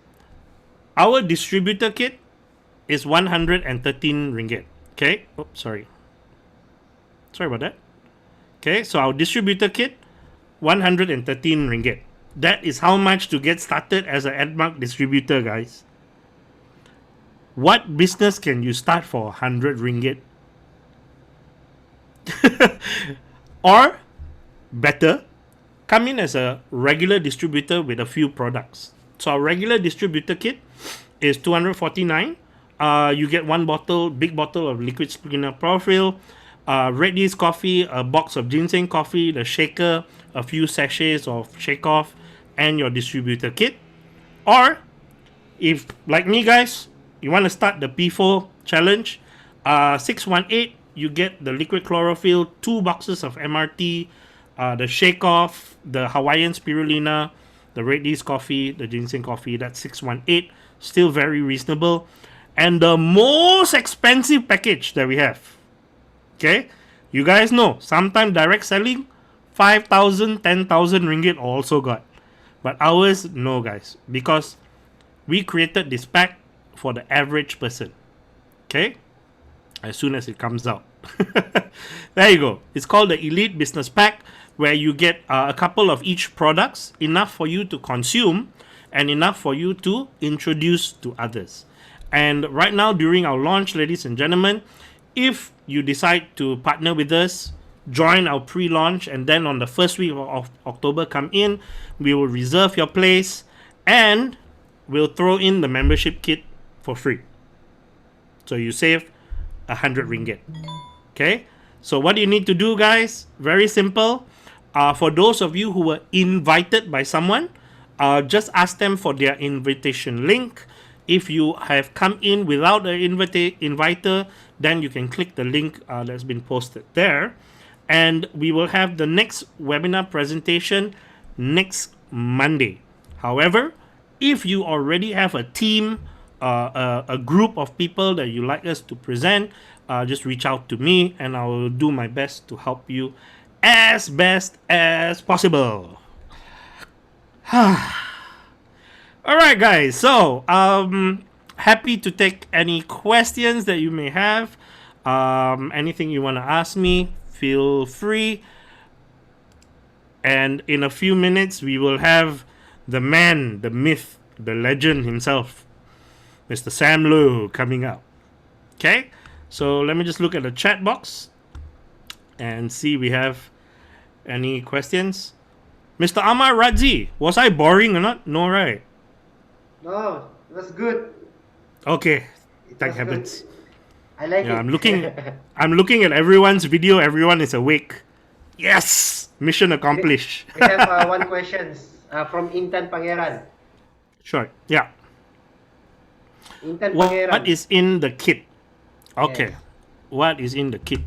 our distributor kit is 113 ringgit. Okay. Oh, sorry. Sorry about that. Okay, so our distributor kit, 113 ringgit. That is how much to get started as an Edmark distributor, guys. What business can you start for 100 ringgit? Or, better, come in as a regular distributor with a few products. So our regular distributor kit is 249. You get 1 bottle, big bottle of liquid spinner profile, red yeast coffee, a box of ginseng coffee, the shaker, a few sachets of shake off, and your distributor kit. Or, if like me guys, you want to start the P4 challenge, 618, you get the liquid chlorophyll, 2 boxes of MRT, the shake off, the Hawaiian spirulina, the red yeast coffee, the ginseng coffee. That's 618, still very reasonable. And the most expensive package that we have, okay, you guys know, sometimes direct selling, 5,000, 10,000 ringgit also got. But ours, no guys, because we created this pack for the average person. Okay, as soon as it comes out. There you go. It's called the Elite Business Pack, where you get a couple of each products, enough for you to consume and enough for you to introduce to others. And right now, during our launch, ladies and gentlemen, if you decide to partner with us, join our pre-launch, and then on the first week of October come in, we will reserve your place and we'll throw in the membership kit for free. So you save 100 ringgit. Okay, so what you need to do, guys, very simple. For those of you who were invited by someone, just ask them for their invitation link. If you have come in without an inviter, then you can click the link that's been posted there. And we will have the next webinar presentation next Monday. However, if you already have a team, a group of people that you like us to present, just reach out to me and I will do my best to help you as best as possible. Alright guys, so happy to take any questions that you may have. Anything you want to ask me, feel free. And in a few minutes we will have the man, the myth, the legend himself, Mr. Sam Low, coming up. Okay, so let me just look at the chat box and see we have any questions. Mr. Amar Radzi, was I boring or not? No, right? No, it was good. Okay, It thank was heavens. good. I like Yeah, it. I'm looking at everyone's video. Everyone is awake. Yes, mission accomplished. We have one question from Intan Pangeran. Sure. Yeah. Intan What Pangeran. is in the kit? Okay. Yes. What is in the kit?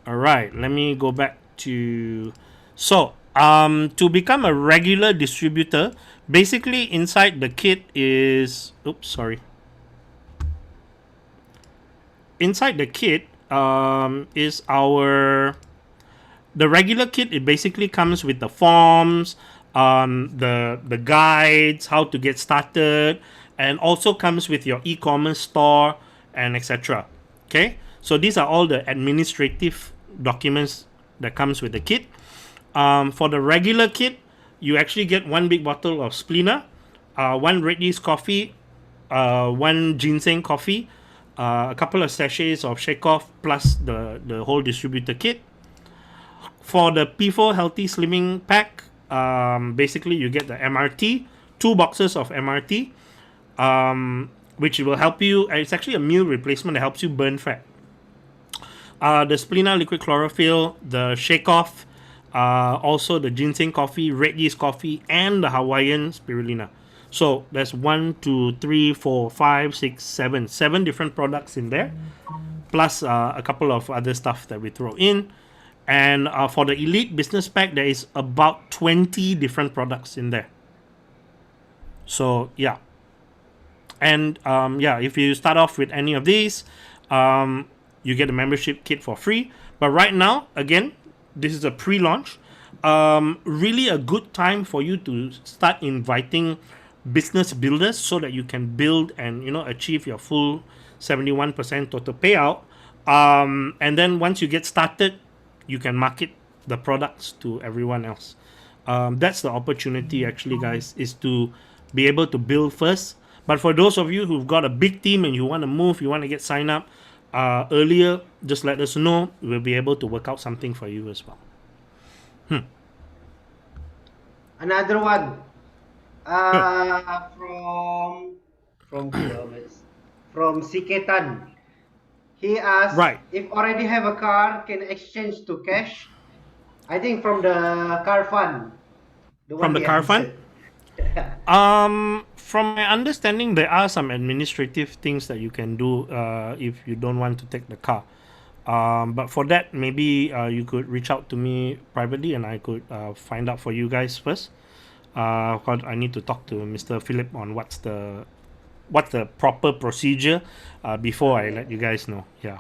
All right. Let me go back to. So, to become a regular distributor, basically inside the kit is. Oops, sorry. Inside the kit, is our. The regular kit. It basically comes with the forms, the guides, how to get started, and also comes with your e-commerce store and etc. Okay, so these are all the administrative documents that comes with the kit. For the regular kit, you actually get 1 big bottle of Splina, 1 red yeast coffee, 1 ginseng coffee, a couple of sachets of shake off plus the whole distributor kit. For the P4 healthy slimming pack, basically you get the MRT, 2 boxes of MRT, which will help you. It's actually a meal replacement that helps you burn fat. The Splina liquid chlorophyll, the shake off, also the ginseng coffee, red yeast coffee, and the Hawaiian spirulina. So there's 1, 2, 3, 4, 5, 6, 7 different products in there, plus a couple of other stuff that we throw in. And for the elite business pack, there is about 20 different products in there. So yeah. And if you start off with any of these, you get a membership kit for free. But right now, again, this is a pre-launch. Really a good time for you to start inviting business builders so that you can build and achieve your full 71% total payout. And then once you get started, you can market the products to everyone else. That's the opportunity actually, guys, is to be able to build first. But for those of you who've got a big team and you want to move, you want to get signed up earlier, just let us know. We'll be able to work out something for you as well. Another one. From Siketan. He asked Right. if already have a car, can exchange to cash. I think from the car fund. From the car fund? From my understanding, there are some administrative things that you can do if you don't want to take the car. But for that, maybe you could reach out to me privately and I could find out for you guys first. I need to talk to Mr. Philip on what's the proper procedure before I let you guys know. Yeah.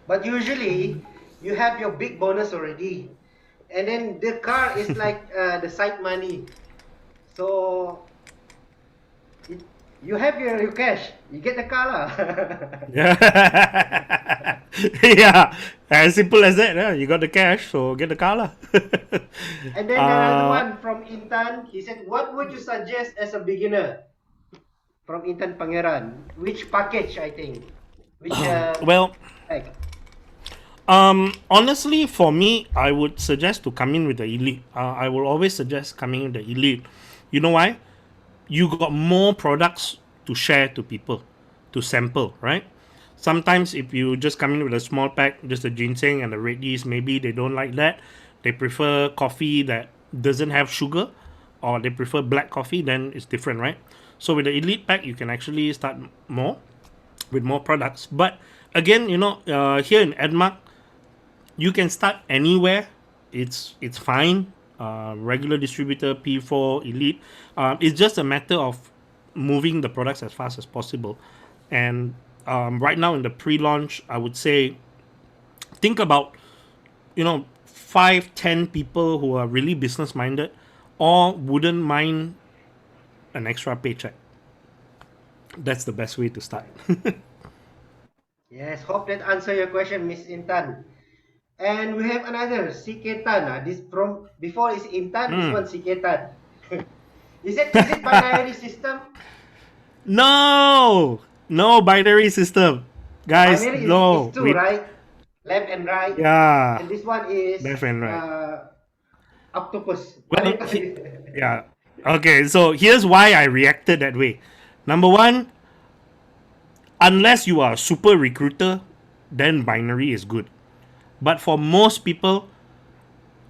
But usually, you have your big bonus already. And then the car is like the side money. So, you have your cash. You get the car lah. Yeah, as simple as that. You got the cash, so get the car lah. And then another one from Intan. He said, what would you suggest as a beginner? From Intan Pangeran. Which package, I think? Which well, pack? honestly, for me, I would suggest to come in with the elite. I will always suggest coming in with the elite. You know why? You got more products to share to people, to sample, right? Sometimes if you just come in with a small pack, just the ginseng and the red yeast, maybe they don't like that. They prefer coffee that doesn't have sugar, or they prefer black coffee, then it's different, right? So with the elite pack, you can actually start more with more products. But again, here in Edmark, you can start anywhere. It's fine. Regular distributor, P4, elite. It's just a matter of moving the products as fast as possible. And right now in the pre-launch, I would say think about 5-10 people who are really business minded or wouldn't mind an extra paycheck. That's the best way to start. Yes, hope that answer your question, Miss Intan. And we have another Siketan. This from before is Intan, this one Siketan. Is it binary system? No binary system, guys. Binary No, is two, right? Left and right. Yeah. And this one is Left and right. octopus. Well, yeah. Okay, so here's why I reacted that way. Number one, unless you are a super recruiter, then binary is good. But for most people,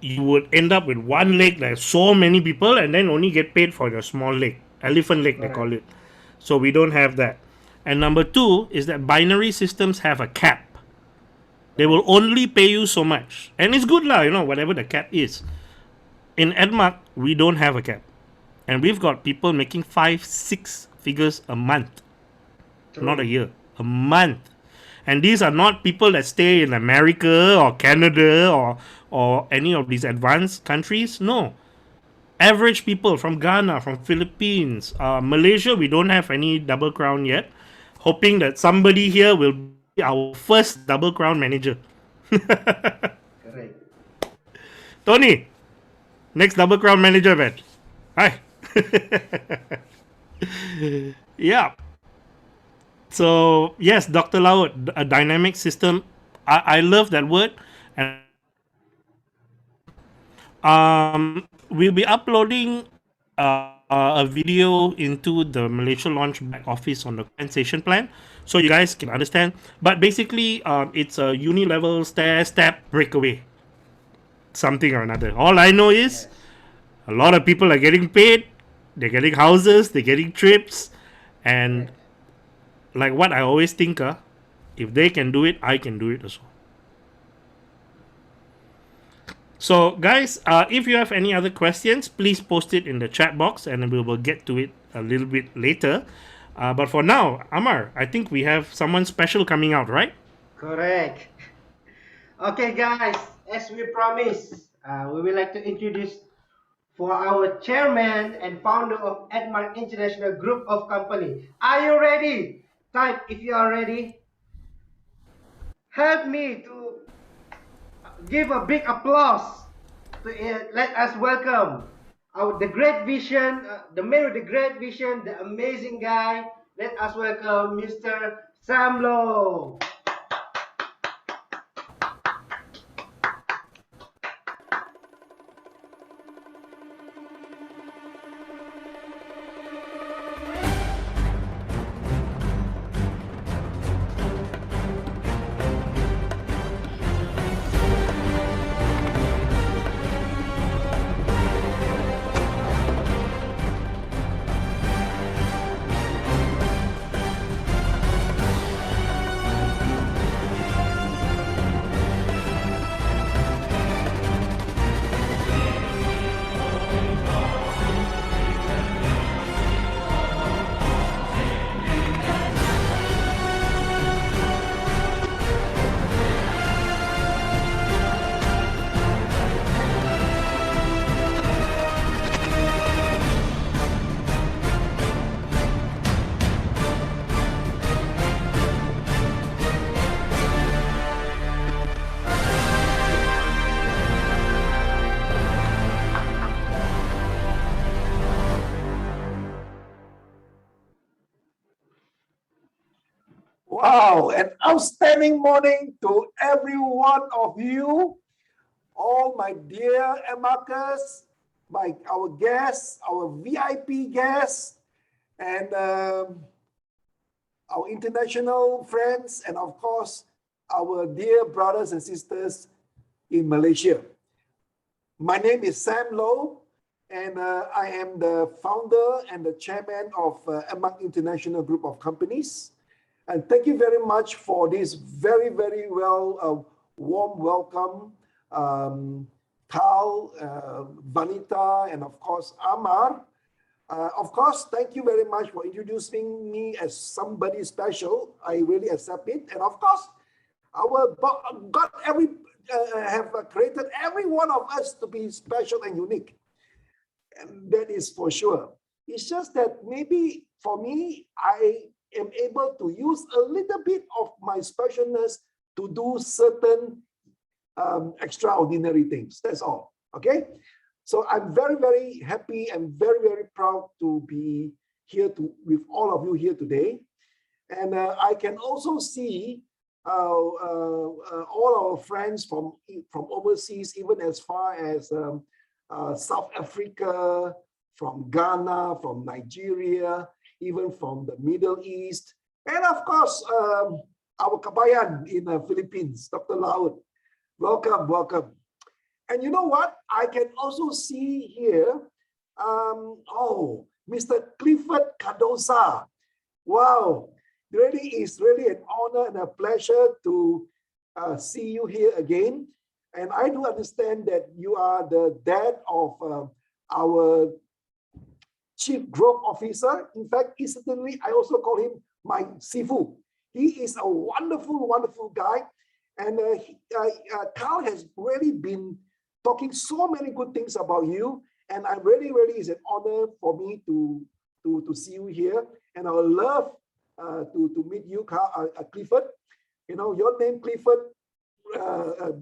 you would end up with one leg. There's so many people, and then only get paid for your small leg, elephant leg they call it. So we don't have that. And number two is that binary systems have a cap. They will only pay you so much, and it's good lah. Whatever the cap is. In Edmark, we don't have a cap, and we've got people making 5-6 figures a month, not a year, a month. And these are not people that stay in America or Canada or any of these advanced countries. No. Average people from Ghana, from Philippines, Malaysia, we don't have any double crown yet. Hoping that somebody here will be our first double crown manager. Correct. Tony, next double crown manager, man. Hi. Yeah. So yes, Dr. Laut, a dynamic system. I love that word. And we'll be uploading a video into the Malaysia launch back office on the compensation plan, so you guys can understand. But basically, it's a uni level stair step breakaway, something or another. All I know is Yes. a lot of people are getting paid, they're getting houses, they're getting trips, and Correct. like what I always think, if they can do it, I can do it as well. So, guys, if you have any other questions, please post it in the chat box and we will get to it a little bit later. But for now, Amar, I think we have someone special coming out, right? Correct. Okay, guys, as we promised, we would like to introduce for our chairman and founder of Edmark International Group of Company. Are you ready? Type if you are ready. Help me to give a big applause to let us welcome the great vision, the man with the great vision, the amazing guy. Let us welcome Mr. Sam Low. Wow, an outstanding morning to every one of you, all my dear Edmarkers, our guests, our VIP guests, and our international friends, and of course, our dear brothers and sisters in Malaysia. My name is Sam Low, and I am the founder and the chairman of Edmark International Group of Companies. And thank you very much for this very, very warm welcome, Carl, Vanita, and of course, Amar. Of course, thank you very much for introducing me as somebody special. I really accept it. And of course, God have created every one of us to be special and unique. And that is for sure. It's just that maybe for me, I am able to use a little bit of my specialness to do certain extraordinary things. That's all. Okay. So I'm very, very happy and very, very proud to be here with all of you here today. And I can also see all our friends from overseas, even as far as South Africa, from Ghana, from Nigeria, even from the Middle East, and of course, our Kabayan in the Philippines, Dr. Laud. Welcome, welcome. And you know what? I can also see here, Mr. Clifford Cardosa. Wow, it's really an honor and a pleasure to see you here again. And I do understand that you are the dad of our Chief Growth Officer. In fact, incidentally, I also call him my Sifu. He is a wonderful, wonderful guy. And Carl has really been talking so many good things about you. And I really, is an honor for me to see you here. And I would love to meet you, Carl, Clifford. You know, your name, Clifford,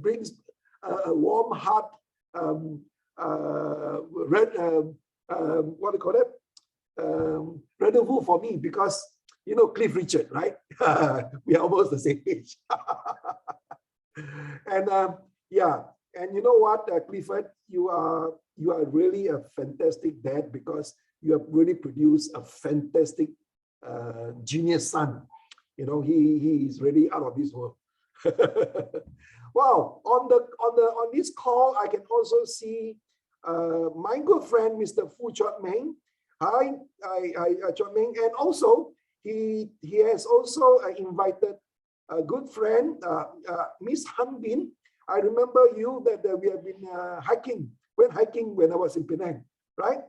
brings a warm heart, what do you call it? Rendezvous for me, because you know Cliff Richard, right? We are almost the same age. And yeah, And you know what, Clifford, you are really a fantastic dad because you have really produced a fantastic genius son. You know, he is really out of this world. Wow, on this call, I can also see my good friend, Mr. Fu Chot Meng. Hi, Chot Meng, and also he has also invited a good friend, Miss Han Bin. I remember you that we have been went hiking when I was in Penang, right?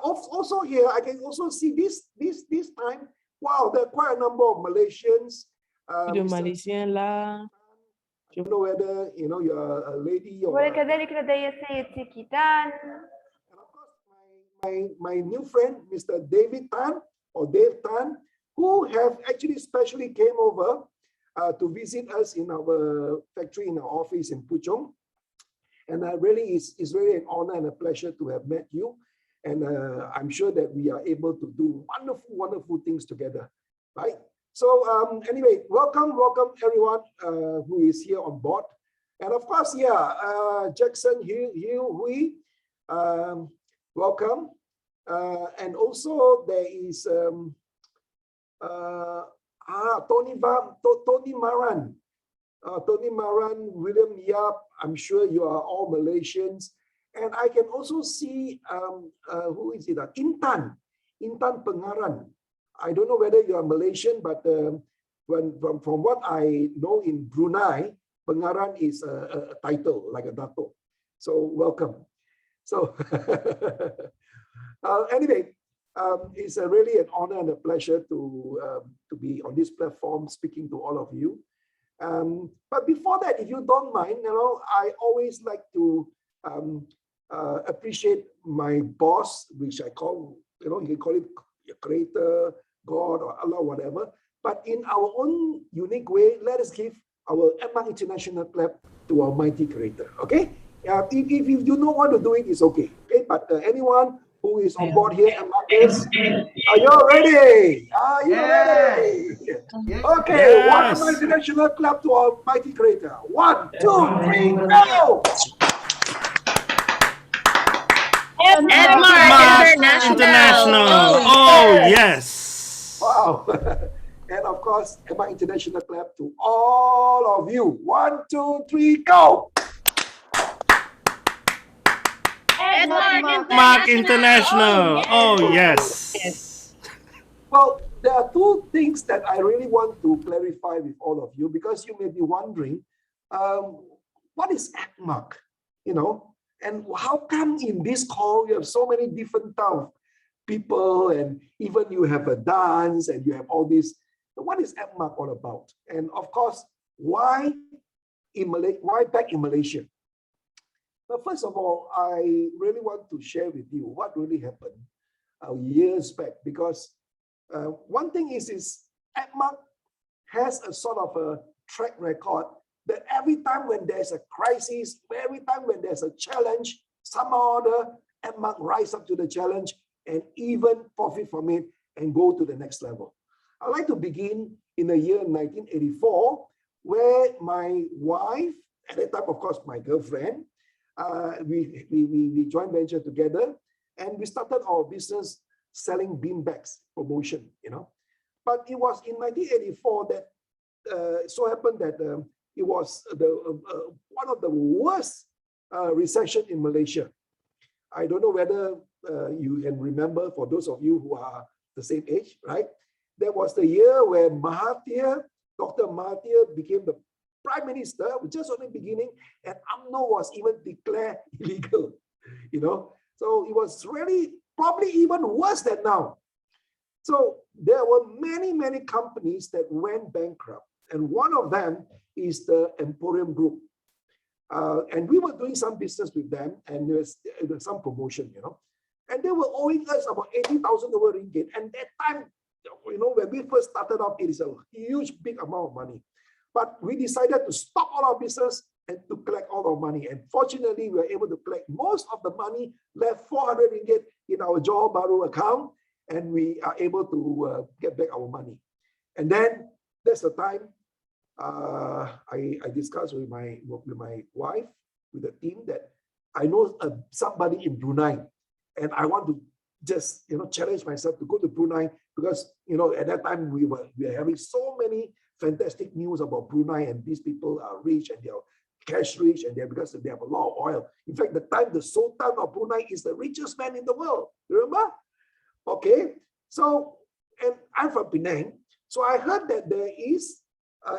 Also here, I can also see this time. Wow, there are quite a number of Malaysians. Video Malaysian lah. I don't know whether you know you're a lady or. وكذلك لدي السيد سيكيتان. And of course, my new friend, Mr. David Tan or Dave Tan, who have actually specially came over to visit us in our factory, in our office in Puchong. And really, it's really an honor and a pleasure to have met you. And I'm sure that we are able to do wonderful, wonderful things together, right? So anyway, welcome everyone who is here on board. And of course, yeah, Jackson Hui, welcome. And also there is Tony Maran. Tony Maran, William Yap, I'm sure you are all Malaysians. And I can also see, who is it? Intan Pengaran. I don't know whether you are Malaysian, but from what I know in Brunei, Pengaran is a title, like a dato. So welcome. So anyway, it's really an honor and a pleasure to be on this platform speaking to all of you. But before that, if you don't mind, you know, I always like to appreciate my boss, which I call, you know, you can call it creator, God, or Allah, whatever. But in our own unique way, let us give our Edmark International clap to our mighty creator. Okay? If you don't want to do it, it's okay. Okay? But anyone who is on board here, Edmarkers, are you ready? Are you ready? Okay, Yes. one international clap to our mighty creator. 1, 2, 3, go! Edmark International. Oh, yes. Wow. And of course, Edmark International clap to all of you. 1, 2, 3, go! Edmark International. Oh, yes. Well, there are two things that I really want to clarify with all of you, because you may be wondering, what is Edmark? You know, and how come in this call you have so many different type of people, and even you have a dance and you have all this. What is Edmark all about? And of course, why back in Malaysia? But first of all, I really want to share with you what really happened years back, because one thing is Edmark has a sort of a track record that every time when there's a crisis, every time when there's a challenge, somehow or other, Edmark rise up to the challenge and even profit from it and go to the next level. I'd like to begin in the year 1984, where my wife, at that time, of course, my girlfriend, we joint venture together, and we started our business selling beanbags promotion, you know. But it was in 1984 that so happened that it was one of the worst recession in Malaysia. I don't know whether you can remember, for those of you who are the same age, right? That was the year where Dr. Mahathir became the Prime Minister, just on the beginning, and UMNO was even declared illegal, you know. So it was really probably even worse than now. So there were many companies that went bankrupt, and one of them is the Emporium Group. And we were doing some business with them, and there was some promotion, you know. And they were owing us about 80,000 ringgit. And that time, you know, when we first started off, it is a huge, big amount of money. But we decided to stop all our business and to collect all our money. And fortunately, we were able to collect most of the money, left 400 ringgit in our Johor Bahru account, and we are able to get back our money. And then that's the time I discussed with my wife, with the team that I know somebody in Brunei, and I want to just challenge myself to go to Brunei because at that time we were having so many fantastic news about Brunei, and these people are rich and they are cash rich, and because they have a lot of oil. In fact, the time the Sultan of Brunei is the richest man in the world. Remember? Okay, so and I'm from Penang, so I heard that there is,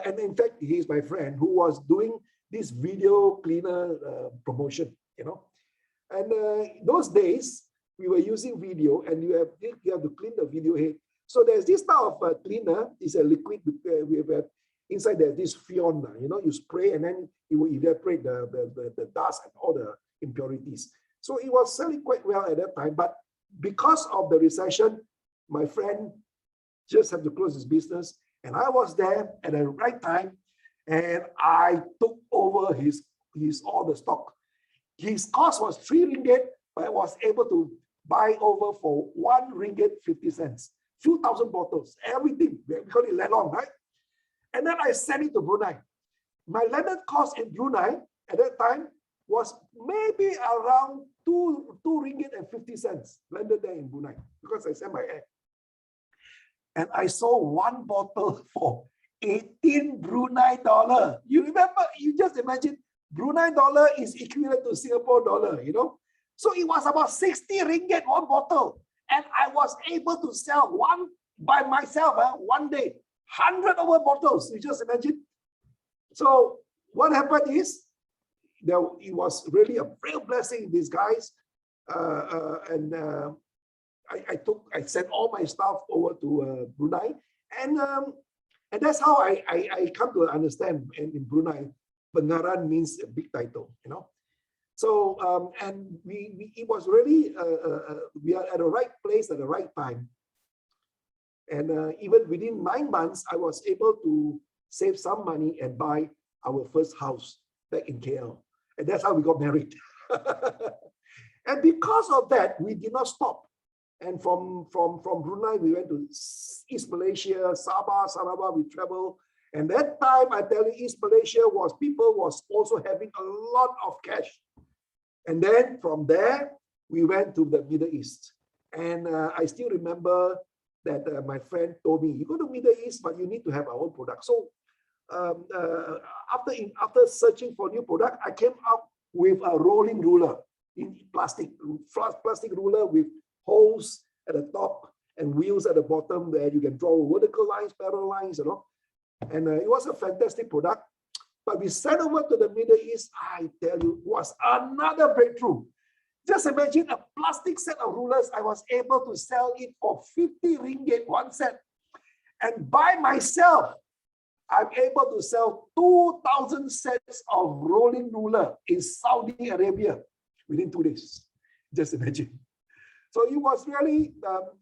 and in fact, he's my friend who was doing this video cleaner promotion, and those days we were using video, and you have to clean the video head. So there's this type of cleaner, is a liquid we have inside there's this Fion, you spray and then it will evaporate the dust and all the impurities. So it was selling quite well at that time, but because of the recession, my friend just had to close his business, and I was there at the right time, and I took over his all the stock. His cost was 3 ringgit, but I was able to buy over for 1 ringgit 50 cents. Few thousand bottles, everything. We call it lelong, right? And then I sent it to Brunei. My landed cost in Brunei at that time was maybe around 2 ringgit and 50 cents landed there in Brunei because I sent my air. And I sold 1 bottle for 18 Brunei dollar. You remember, you just imagine, Brunei dollar is equivalent to Singapore dollar, So it was about 60 ringgit 1 bottle. And I was able to sell one by myself, one day, 100 over bottles. You just imagine. So what happened is, it was really a real blessing in disguise. I sent all my stuff over to Brunei, and that's how I come to understand in Brunei, Pengaran means a big title, So and it was really we are at the right place at the right time, and even within 9 months, I was able to save some money and buy our first house back in KL, and that's how we got married. And because of that, we did not stop. And from Brunei, we went to East Malaysia, Sabah, Sarawak, we traveled. And that time, I tell you, East Malaysia people was also having a lot of cash. And then from there, we went to the Middle East. And I still remember that my friend told me, you go to Middle East, but you need to have our own product. So after searching for new product, I came up with a rolling ruler in plastic ruler with holes at the top and wheels at the bottom where you can draw vertical lines, parallel lines, And it was a fantastic product. But we sent over to the Middle East, I tell you, was another breakthrough. Just imagine a plastic set of rulers. I was able to sell it for 50 ringgit 1 set. And by myself, I'm able to sell 2,000 sets of rolling ruler in Saudi Arabia within 2 days. Just imagine. So it was really,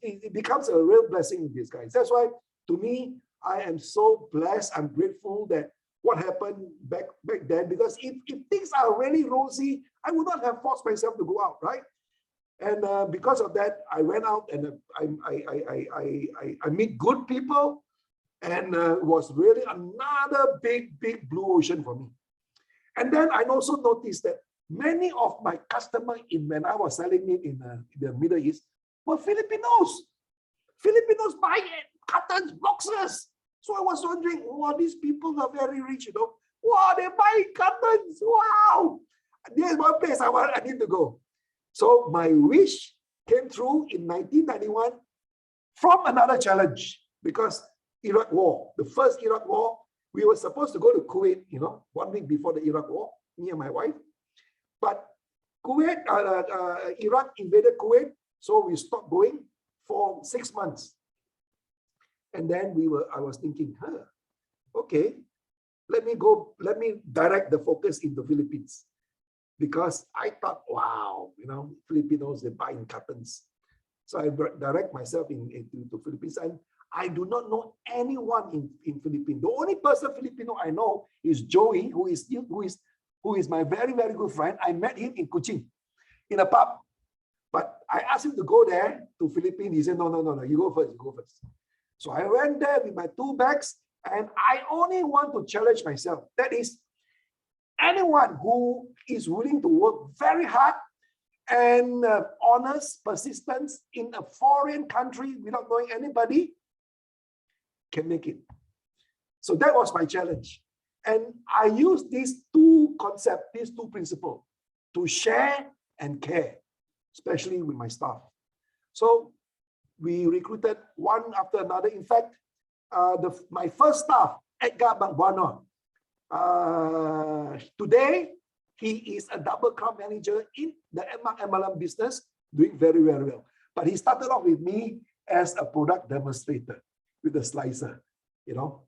it becomes a real blessing in disguise. That's why, to me, I am so blessed. I'm grateful that what happened back then, because if things are really rosy, I would not have forced myself to go out, right? And because of that, I went out and I meet good people, and it was really another big blue ocean for me. And then I also noticed that many of my customers when I was selling it in the Middle East were Filipinos. Filipinos buy cartons, boxes. So I was wondering, wow, these people are very rich, Wow, they buy cartons. Wow. There's one place I need to go. So my wish came true in 1991 from another challenge, because Iraq War, the first Iraq War, we were supposed to go to Kuwait, 1 week before the Iraq War, me and my wife. But Kuwait, Iraq invaded Kuwait, so we stopped going for 6 months. And then I was thinking, okay, let me direct the focus into Philippines. Because I thought, wow, Filipinos, they buy in cartons. So I direct myself into Philippines. And I do not know anyone in Philippines. The only person Filipino I know is Joey, who is my very, very good friend. I met him in Kuching, in a pub. But I asked him to go there to Philippines. He said, no, you go first. So I went there with my 2 bags, and I only want to challenge myself. That is, anyone who is willing to work very hard and honest, persistence in a foreign country without knowing anybody can make it. So that was my challenge. And I used these two concepts, these two principles to share and care, especially with my staff. So we recruited one after another. In fact, my first staff, Edmark Malaysia, today he is a double crown manager in the Edmark MLM business, doing very, very well. But he started off with me as a product demonstrator with a slicer, you know.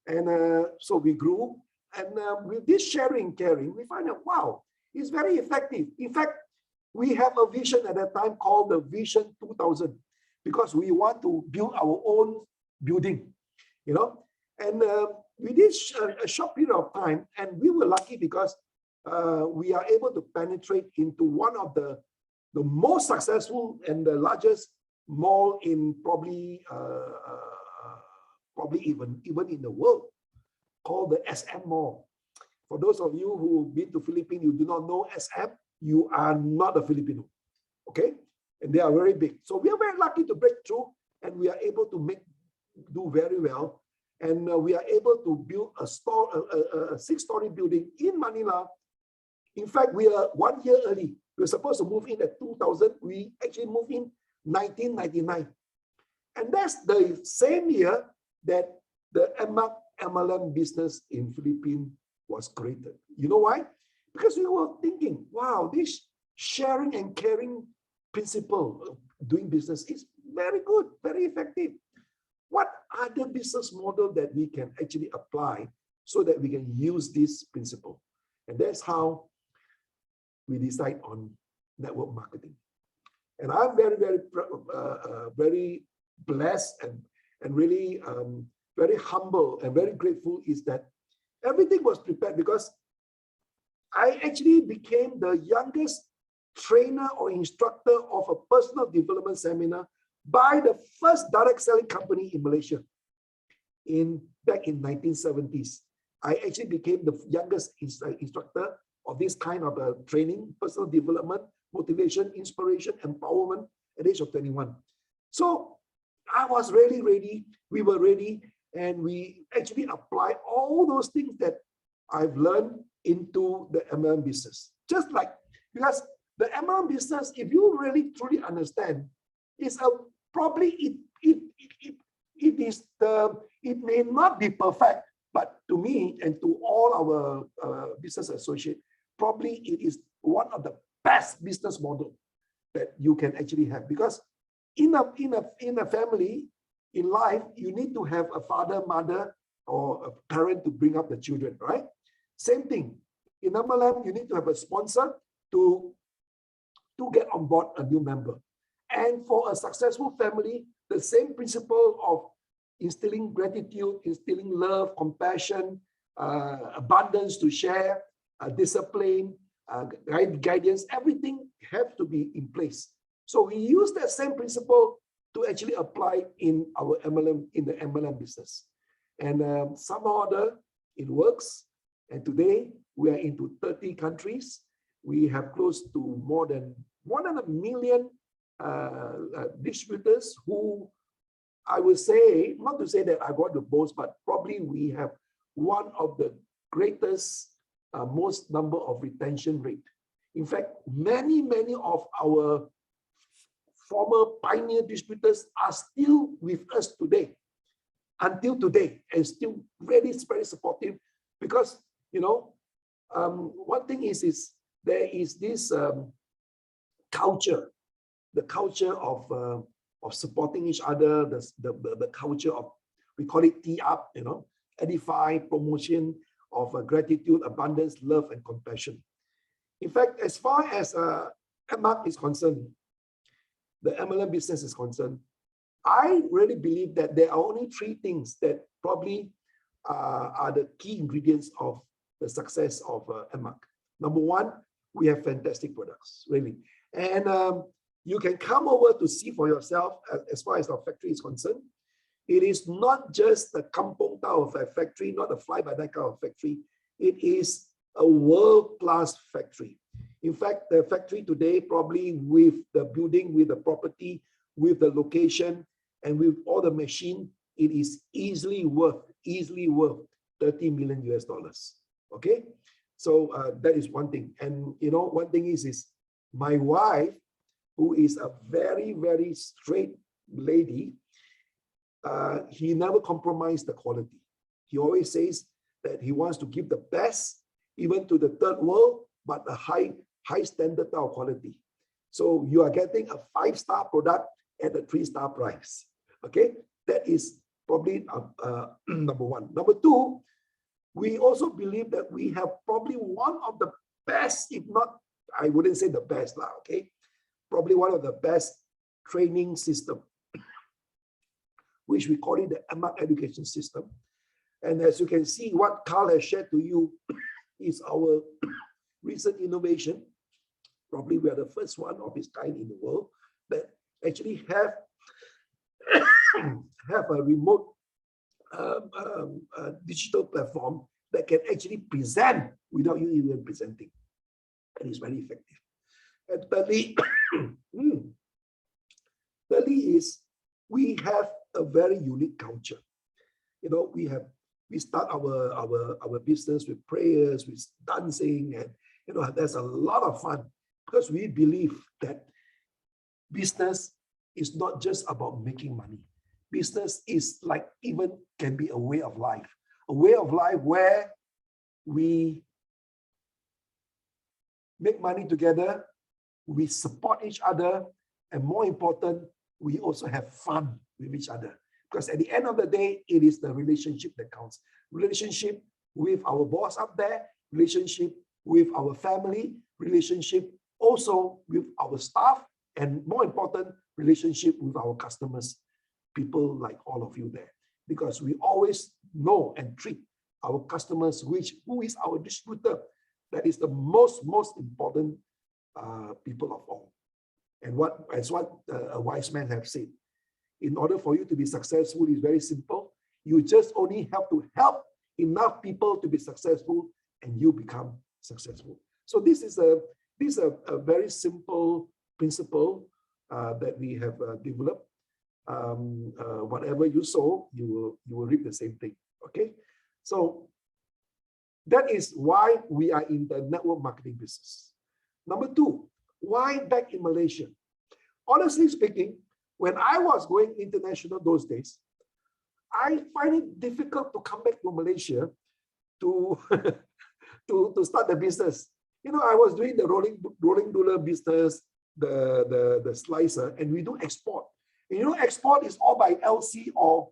And so we grew, and with this sharing, caring, we find out, wow, it's very effective. In fact, we have a vision at that time called the Vision 2000, because we want to build our own building, you know. And we did a short period of time, and we were lucky because we are able to penetrate into one of the most successful and the largest mall in probably even in the world, called the SM Mall. For those of you who've been to Philippines, you do not know SM, you are not a Filipino, okay? And they are very big. So we are very lucky to break through, and we are able to do very well. And we are able to build a 6-story building in Manila. In fact, we are 1 year early. We were supposed to move in at 2000. We actually moved in 1999. And that's the same year that the Edmark MLM business in Philippines was created. You know why? Because we were thinking, wow, this sharing and caring principle of doing business is very good, very effective. What other business model that we can actually apply so that we can use this principle? And that's how we decide on network marketing. And I'm very, very blessed and really very humble and very grateful is that everything was prepared, because I actually became the youngest trainer or instructor of a personal development seminar by the first direct selling company in Malaysia back in 1970s. I actually became the youngest instructor of this kind of training, personal development, motivation, inspiration, empowerment at the age of 21. So I was really ready, we were ready, and we actually applied all those things that I've learned into the MLM business. Just like, because the MLM business, if you really truly understand, is probably it may not be perfect, but to me and to all our business associates, probably it is one of the best business model that you can actually have. Because in a family, in life, you need to have a father, mother, or a parent to bring up the children, right? Same thing. In MLM, you need to have a sponsor to get on board a new member. And for a successful family, the same principle of instilling gratitude, instilling love, compassion, abundance to share, discipline, guidance, everything have to be in place. So we use that same principle to actually apply in our MLM, in the MLM business. And somehow or other, it works. And today we are into 30 countries. We have close to more than 1 million distributors who, I would say, not to say that I got the boast, but probably we have one of the greatest, most number of retention rate. In fact, many of our former pioneer distributors are still with us today, until today, and still very, very supportive. Because, you know, one thing is there is this culture, the culture of supporting each other, the culture of, we call it T-up, you know, edify, promotion of gratitude, abundance, love, and compassion. In fact, as far as Edmark is concerned, the MLM business is concerned, I really believe that there are only 3 things that probably are the key ingredients of the success of Edmark. Number 1, we have fantastic products, really. And you can come over to see for yourself as far as our factory is concerned. It is not just a kampong style of a factory, not a fly-by-night kind of factory. It is a world-class factory. In fact, the factory today, probably with the building, with the property, with the location, and with all the machine, it is easily worth 30 million US dollars. Okay, so that is one thing. And you know, one thing is my wife, who is a very, very straight lady, he never compromised the quality. He always says that he wants to give the best, even to the third world, but a high standard of quality. So you are getting a 5-star product at a 3-star price. Okay, that is probably number one. Number two, we also believe that we have probably one of the best, if not, I wouldn't say the best, okay, probably one of the best training system, which we call it the Edmark education system. And as you can see, what Carl has shared to you is our recent innovation. Probably we are the first one of its kind in the world that actually have a remote digital platform that can actually present without you even presenting. And it's very effective. And thirdly, is we have a very unique culture. You know, we start our business with prayers, with dancing, and you know, there's a lot of fun because we believe that business is not just about making money. Business is like even can be a way of life where we make money together, we support each other, and more important, we also have fun with each other. Because at the end of the day, it is the relationship that counts. Relationship with our boss up there, relationship with our family, relationship also with our staff, and more important, relationship with our customers, people like all of you there. Because we always know and treat our customers, who is our distributor. That is the most important people of all. And as what a wise man have said, in order for you to be successful, is very simple. You just only have to help enough people to be successful, and you become successful. So this is a very simple principle that we have developed. Whatever you sow, you will reap the same thing. Okay, so that is why we are in the network marketing business. Number two, why back in Malaysia? Honestly speaking, when I was going international those days, I find it difficult to come back to Malaysia to to start the business. You know, I was doing the rolling ruler business, the slicer, and we do export. And you know, export is all by LC or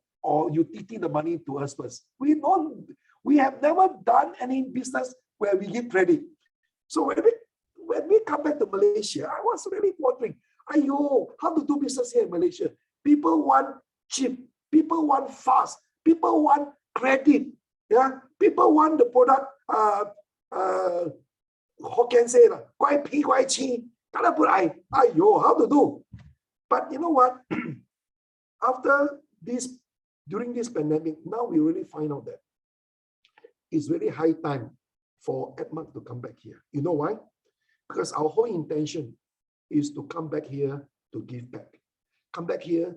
you TT the money to us first. We have never done any business where we give credit. So when we come back to Malaysia, I was really wondering, ayo, how to do business here in Malaysia? People want cheap, people want fast, people want credit, yeah. People want the product. Hokkien say la, quite pi, quite chi. Ayo, how to do? But you know what? During this pandemic, now we really find out that it's really high time for Edmark to come back here. You know why? Because our whole intention is to come back here to give back. Come back here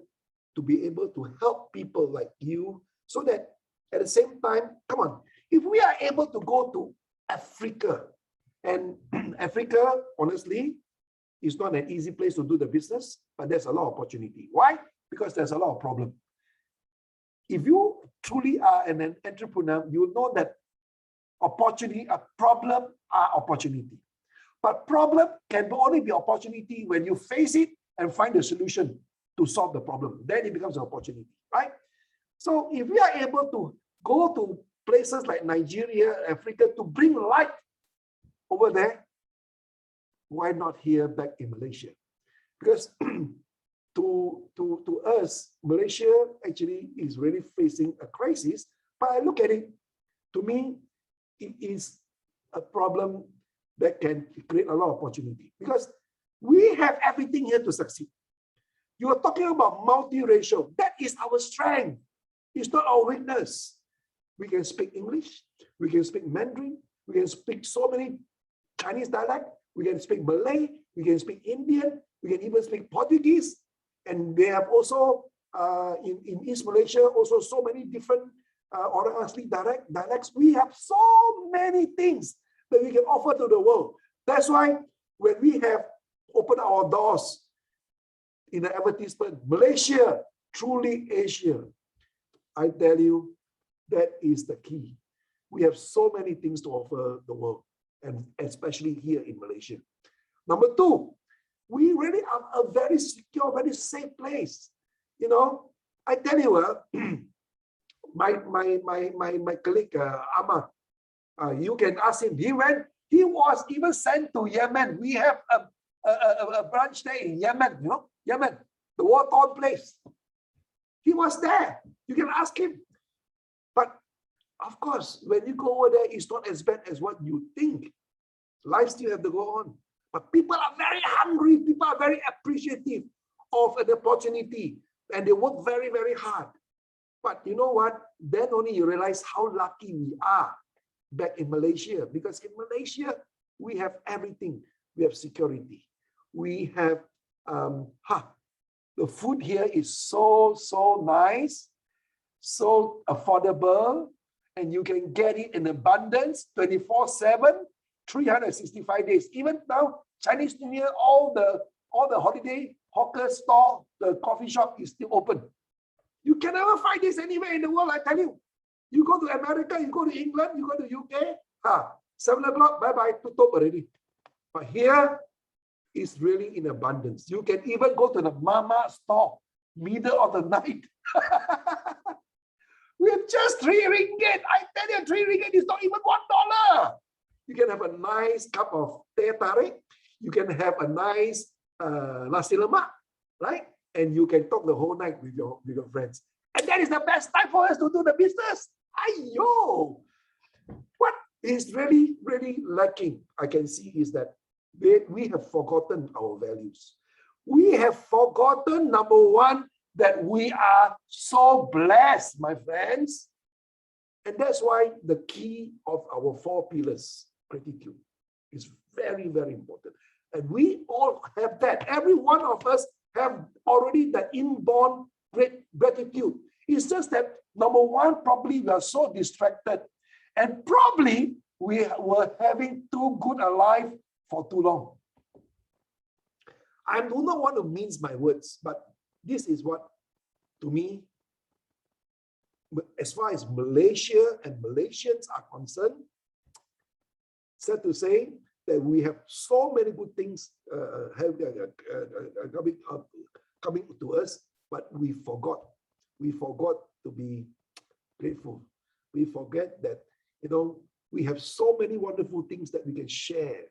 to be able to help people like you, so that at the same time, come on, if we are able to go to Africa, and Africa, honestly, is not an easy place to do the business, but there's a lot of opportunity. Why? Because there's a lot of problem. If you truly are an entrepreneur, you know that opportunity, a problem are opportunity. But problem can only be opportunity when you face it and find a solution to solve the problem. Then it becomes an opportunity, right? So if we are able to go to places like Nigeria, Africa, to bring light over there, why not here back in Malaysia? Because to us, Malaysia actually is really facing a crisis. But I look at it, to me, it is a problem that can create a lot of opportunity, because we have everything here to succeed. You are talking about multiracial. That is our strength. It's not our weakness. We can speak English. We can speak Mandarin. We can speak so many Chinese dialect. We can speak Malay. We can speak Indian. We can even speak Portuguese. And they have also, in East Malaysia, also so many different orang asli dialects. We have so many things that we can offer to the world. That's why when we have opened our doors in the advertisement, Malaysia, truly Asia, I tell you, that is the key. We have so many things to offer the world, and especially here in Malaysia. Number two, we really are a very secure, very safe place. You know, I tell you, my colleague Ahmad, you can ask him. He was even sent to Yemen. We have a branch there in Yemen. You know, Yemen, the war-torn place. He was there. You can ask him. But of course, when you go over there, it's not as bad as what you think. Life still have to go on. But people are very hungry. People are very appreciative of an opportunity. And they work very, very hard. But you know what? Then only you realize how lucky we are back in Malaysia. Because in Malaysia, we have everything. We have security. We have, the food here is so nice, so affordable, and you can get it in abundance 24/7, 365 days. Even now, Chinese New Year, all the holiday hawker store, the coffee shop is still open. You can never find this anywhere in the world, I tell you. You go to America, you go to England, you go to UK, 7 o'clock, bye-bye, tutup already. But here is really in abundance. You can even go to the mama store, middle of the night. We have just 3 ringgit. I tell you, 3 ringgit is not even $1. You can have a nice cup of teh tarik. You can have a nice nasi lemak, right? And you can talk the whole night with your friends. And that is the best time for us to do the business. Ayo! What is really, really lacking, I can see, is that we have forgotten our values. We have forgotten, number one, that we are so blessed, my friends. And that's why the key of our 4 pillars, gratitude, is very, very important. And we all have that. Every one of us have already that inborn gratitude. It's just that, number one, probably we are so distracted. And probably we were having too good a life for too long. I do not want to mince my words, but this is what, to me, as far as Malaysia and Malaysians are concerned, sad to say that we have so many good things coming to us, but we forgot. We forgot to be grateful. We forget that, you know, we have so many wonderful things that we can share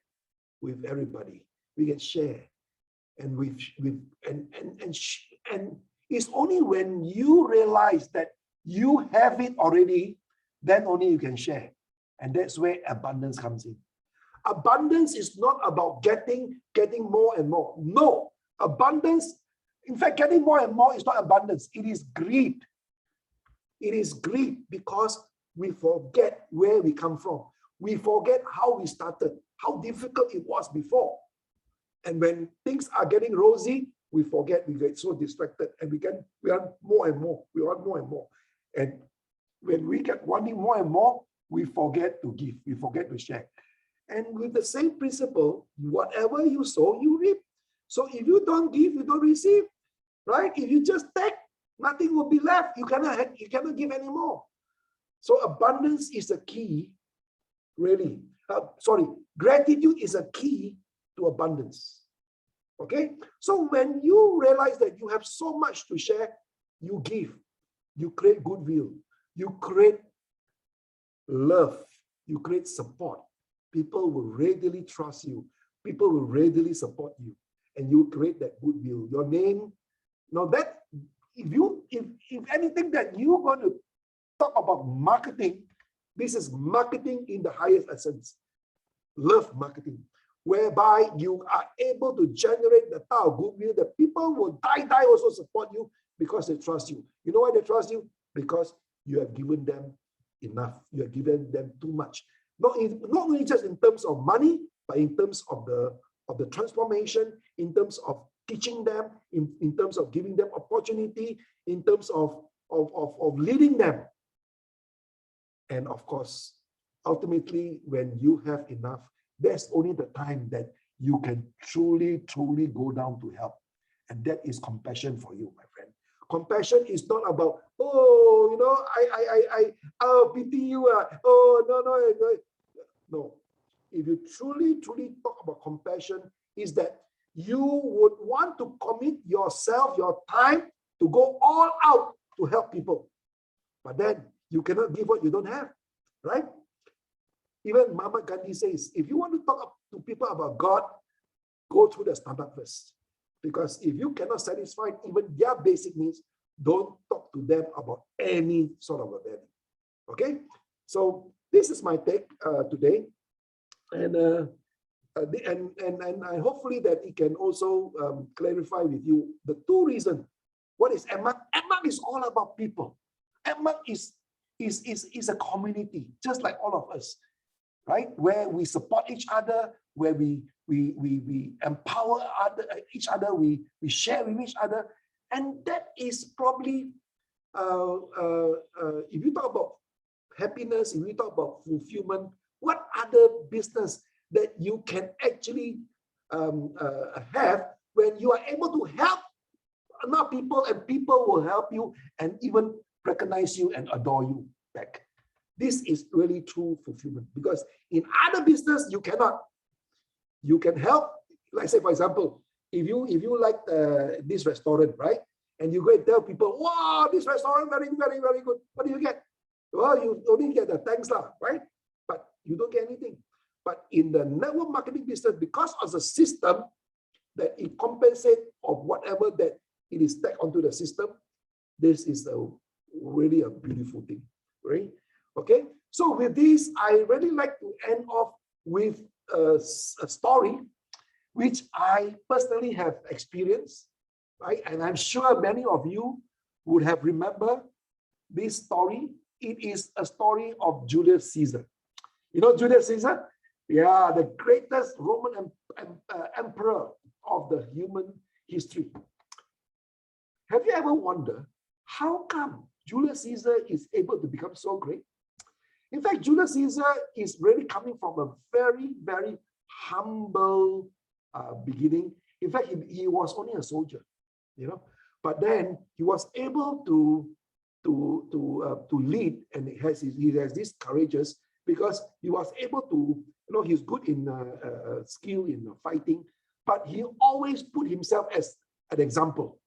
with everybody. We can share, and and it's only when you realize that you have it already, then only you can share, and that's where abundance comes in. Abundance is not about getting more and more. No, abundance, in fact, getting more and more is not abundance. It is greed. It is greed because we forget where we come from. We forget how we started, how difficult it was before. And when things are getting rosy, we forget, we get so distracted, and we want more and more. We want more and more. And when we get wanting more and more, we forget to give, we forget to share. And with the same principle, whatever you sow, you reap. So if you don't give, you don't receive, right? If you just take, nothing will be left. You cannot give anymore. So abundance is a key, really. Gratitude is a key to abundance. Okay? So when you realize that you have so much to share, you give, you create goodwill, you create love, you create support. People will readily trust you. People will readily support you, and you create that goodwill. Your name. Now that if anything that you're going to talk about marketing, this is marketing in the highest essence. Love marketing, whereby you are able to generate the type of goodwill that people will die also support you because they trust you. You know why they trust you? Because you have given them enough. You have given them too much. not only just in terms of money, but in terms of the transformation, in terms of teaching them, in terms of giving them opportunity, in terms of leading them. And of course, ultimately, when you have enough, that's only the time that you can truly go down to help. And that is compassion for you, my friend. Compassion is not about, oh, you know, I pity you. No. If you truly talk about compassion, is that you would want to commit yourself, your time, to go all out to help people. But then you cannot give what you don't have, right? Even Mahatma Gandhi says, if you want to talk to people about God, go through the stomach first. Because if you cannot satisfy even their basic needs, don't talk to them about any sort of a value. Okay? So this is my take today. And hopefully that it can also clarify with you the two reasons. What is Edmark? Edmark is all about people. Edmark is a community, just like all of us, right? Where we support each other, where we empower each other, we share with each other, and that is probably if you talk about happiness, if you talk about fulfillment, what other business that you can actually have when you are able to help enough people and people will help you and even recognize you and adore you back. This is really true fulfillment, because in other business you cannot. You can help, like say for example, if you like this restaurant, right, and you go and tell people, wow, this restaurant very good. What do you get? Well, you only get the thanks lah, right? But you don't get anything. But in the network marketing business, because of the system that it compensates of whatever that it is tagged onto the system, this is really a beautiful thing, right? Okay, so with this, I really like to end off with a story which I personally have experienced, right? And I'm sure many of you would have remembered this story. It is a story of Julius Caesar. You know Julius Caesar? Yeah, the greatest Roman emperor of the human history. Have you ever wondered how come Julius Caesar is able to become so great? In fact, Julius Caesar is really coming from a very humble beginning. In fact, he was only a soldier, you know, but then he was able to lead, and he has this courageous, because he was able to, you know, he's good in skill in fighting, but he always put himself as an example.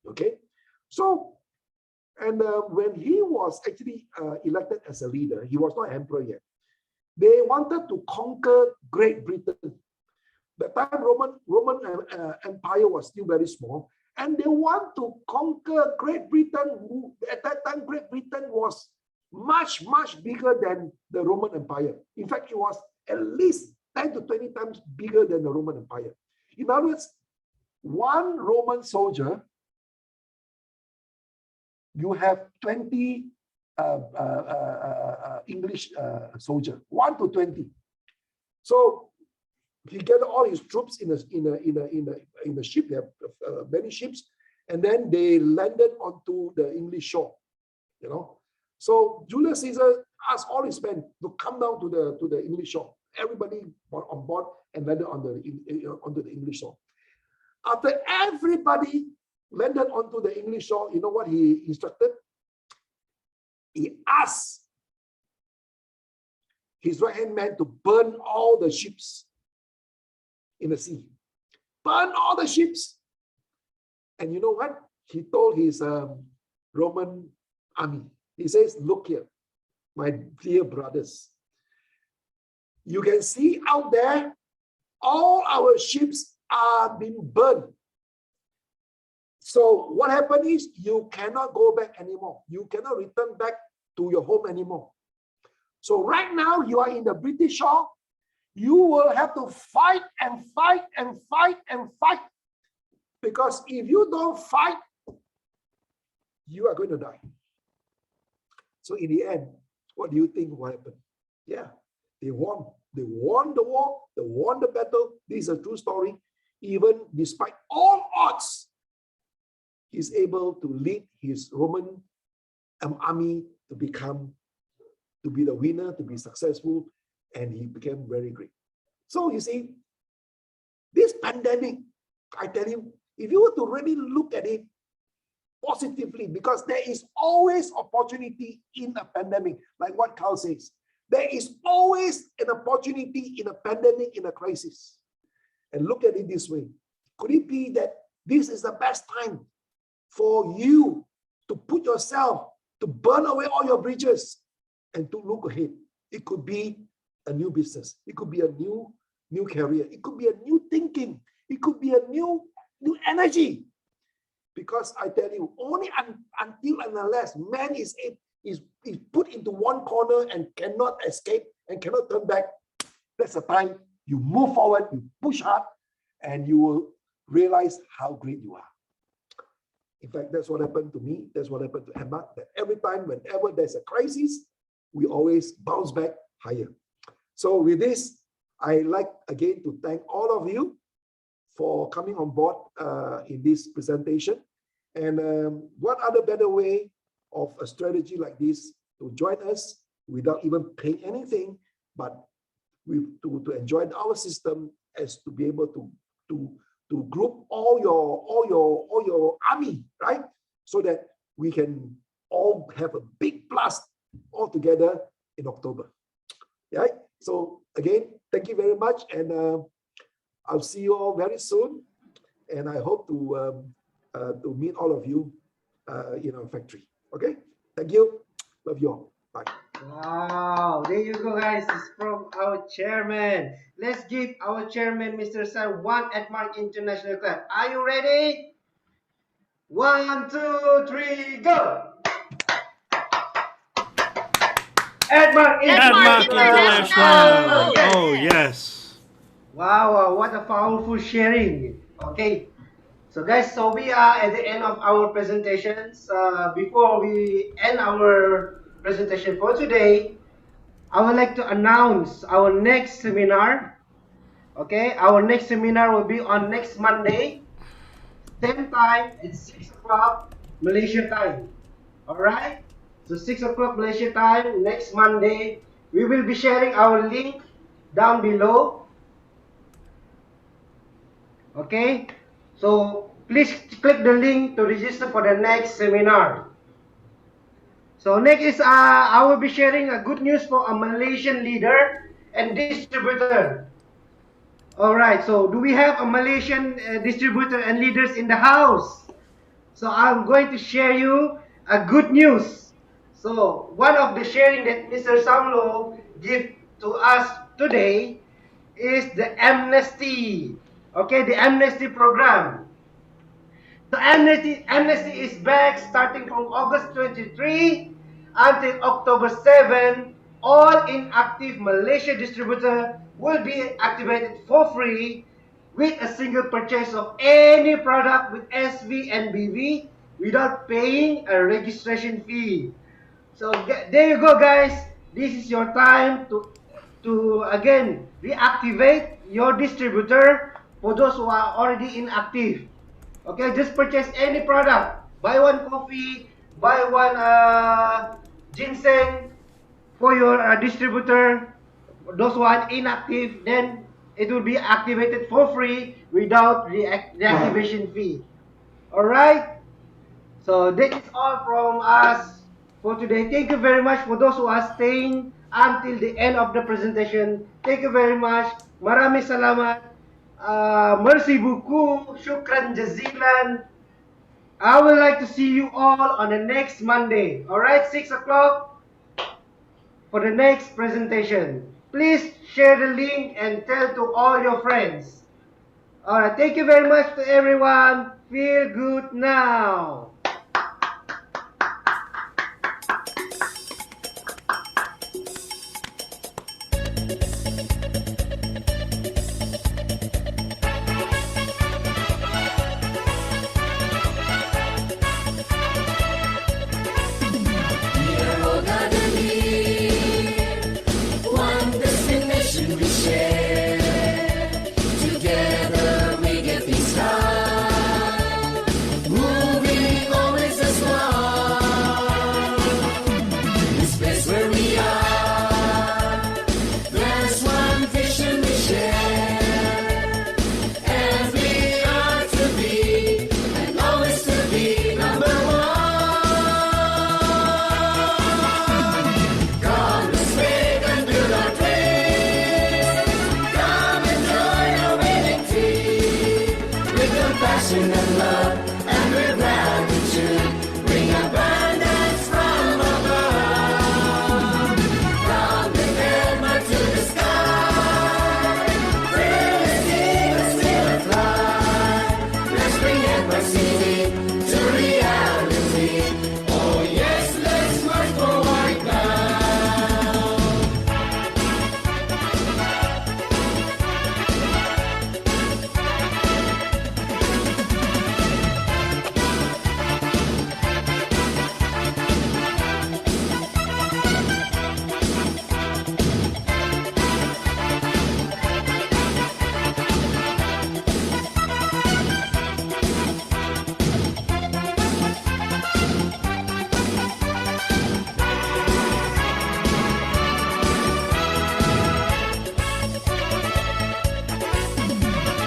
Okay, so. And when he was actually elected as a leader, he was not emperor yet. They wanted to conquer Great Britain. The time Roman Empire was still very small, and they want to conquer Great Britain. At that time, Great Britain was much bigger than the Roman Empire. In fact, it was at least 10 to 20 times bigger than the Roman Empire. In other words, one Roman soldier, you have 20 English soldiers, 1 to 20. So he gathered all his troops in a ship. They have many ships, and then they landed onto the English shore. You know, so Julius Caesar asked all his men to come down to the English shore. Everybody on board and landed onto the English shore. After everybody landed onto the English shore, you know what he instructed? He asked his right-hand man to burn all the ships in the sea. Burn all the ships. And you know what? He told his Roman army, he says, look here, my dear brothers, you can see out there, all our ships are being burned. So what happened is you cannot go back anymore. You cannot return back to your home anymore. So right now you are in the British shore. You will have to fight and fight and fight and fight. Because if you don't fight, you are going to die. So in the end, what do you think will happen? Yeah, they won. They won the war. They won the battle. This is a true story. Even despite all odds, he's able to lead his Roman army to be the winner, to be successful, and he became very great. So you see, this pandemic, I tell you, if you were to really look at it positively, because there is always opportunity in a pandemic, like what Carl says. There is always an opportunity in a pandemic, in a crisis. And look at it this way. Could it be that this is the best time for you to put yourself, to burn away all your bridges and to look ahead? It could be a new business. It could be a new career. It could be a new thinking. It could be a new energy. Because I tell you, only until and unless man is put into one corner and cannot escape and cannot turn back, that's the time you move forward, you push hard, and you will realize how great you are. In fact, that's what happened to me. That's what happened to Edmark. That every time, whenever there's a crisis, we always bounce back higher. So with this, I like again to thank all of you for coming on board in this presentation. And what other better way of a strategy like this to join us without even paying anything, but to enjoy our system as to be able to group all your army, right? So that we can all have a big blast all together in October. Right? So again, thank you very much, and I'll see you all very soon. And I hope to meet all of you in our factory. Okay? Thank you. Love you all. Bye. Wow, there you go, guys. It's from our chairman. Let's give our chairman, Mr. Sai, one Edmark International clap. Are you ready? 1, 2, 3, go! Edmark Edmark International. International. Yes. Oh, yes. Wow, what a powerful sharing. Okay. So guys, so we are at the end of our presentations. Before we end our presentation for today, I would like to announce our next seminar. Okay, our next seminar will be on next Monday, same time at 6 o'clock Malaysia time. Alright, so 6 o'clock Malaysia time, next Monday. We will be sharing our link down below. Okay, so please click the link to register for the next seminar. So next is I will be sharing a good news for a Malaysian leader and distributor. Alright, so do we have a Malaysian distributor and leaders in the house? So I'm going to share you a good news. So one of the sharing that Mr. Samlo give to us today is the amnesty. Okay, the amnesty program. The amnesty is back starting from August 23 until October 7. All inactive Malaysia distributor will be activated for free with a single purchase of any product with SV and BV without paying a registration fee. So there you go, guys. This is your time to again reactivate your distributor for those who are already inactive. Okay, just purchase any product. Buy one coffee, buy one ginseng for your distributor. Those who are inactive, then it will be activated for free without reactivation fee. Alright? So that is all from us for today. Thank you very much for those who are staying until the end of the presentation. Thank you very much. Maraming salamat. Merci beaucoup. Shukran jazilan. I would like to see you all on the next Monday. Alright, 6 o'clock for the next presentation. Please share the link and tell to all your friends. Alright, thank you very much to everyone. Feel good now. compassion and love, and with gratitude, bring abundance from above. From the Edmark to the sky, fearless eagles still fly. Let's bring Edmark City to reality. Oh yes, let's march forward now.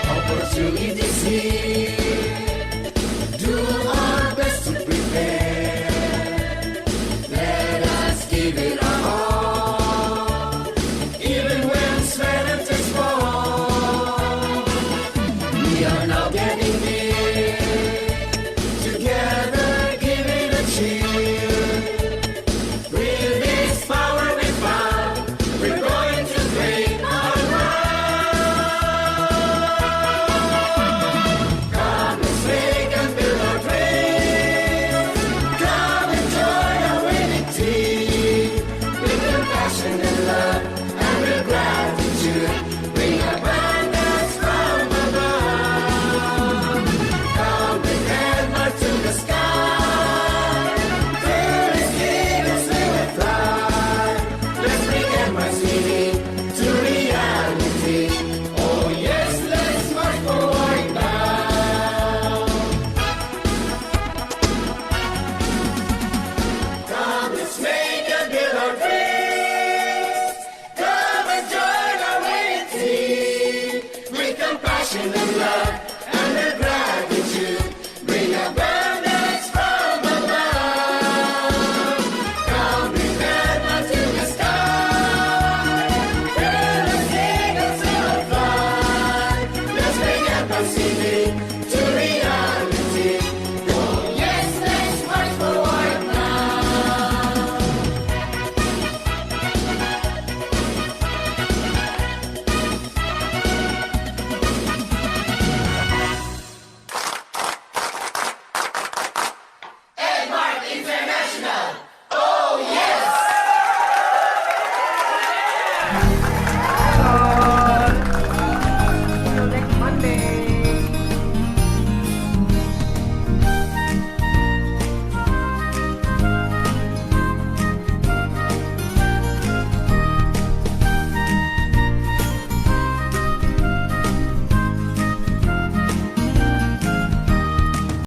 Opportunities here, do our best to prepare. Let us give it our all, even when sweat and tears fall. We are now getting near, together giving a cheer. With this power we found, we're going to break our ground. Come, let's make and build our dreams. Come and join our winning team. With compassion and love, and with gratitude, bring abundance from above. Come with Edmark to the sky. Fearless eagles we will fly. Let's bring Edmark City to reality. Oh yes, let's march forward now. Come, let's make and build our dreams. Come and join our winning team. With compassion and love, and with gratitude, bring abundance from above. Come with Edmark to the sky. Fearless eagles will fly. Let's bring Edmark City to reality.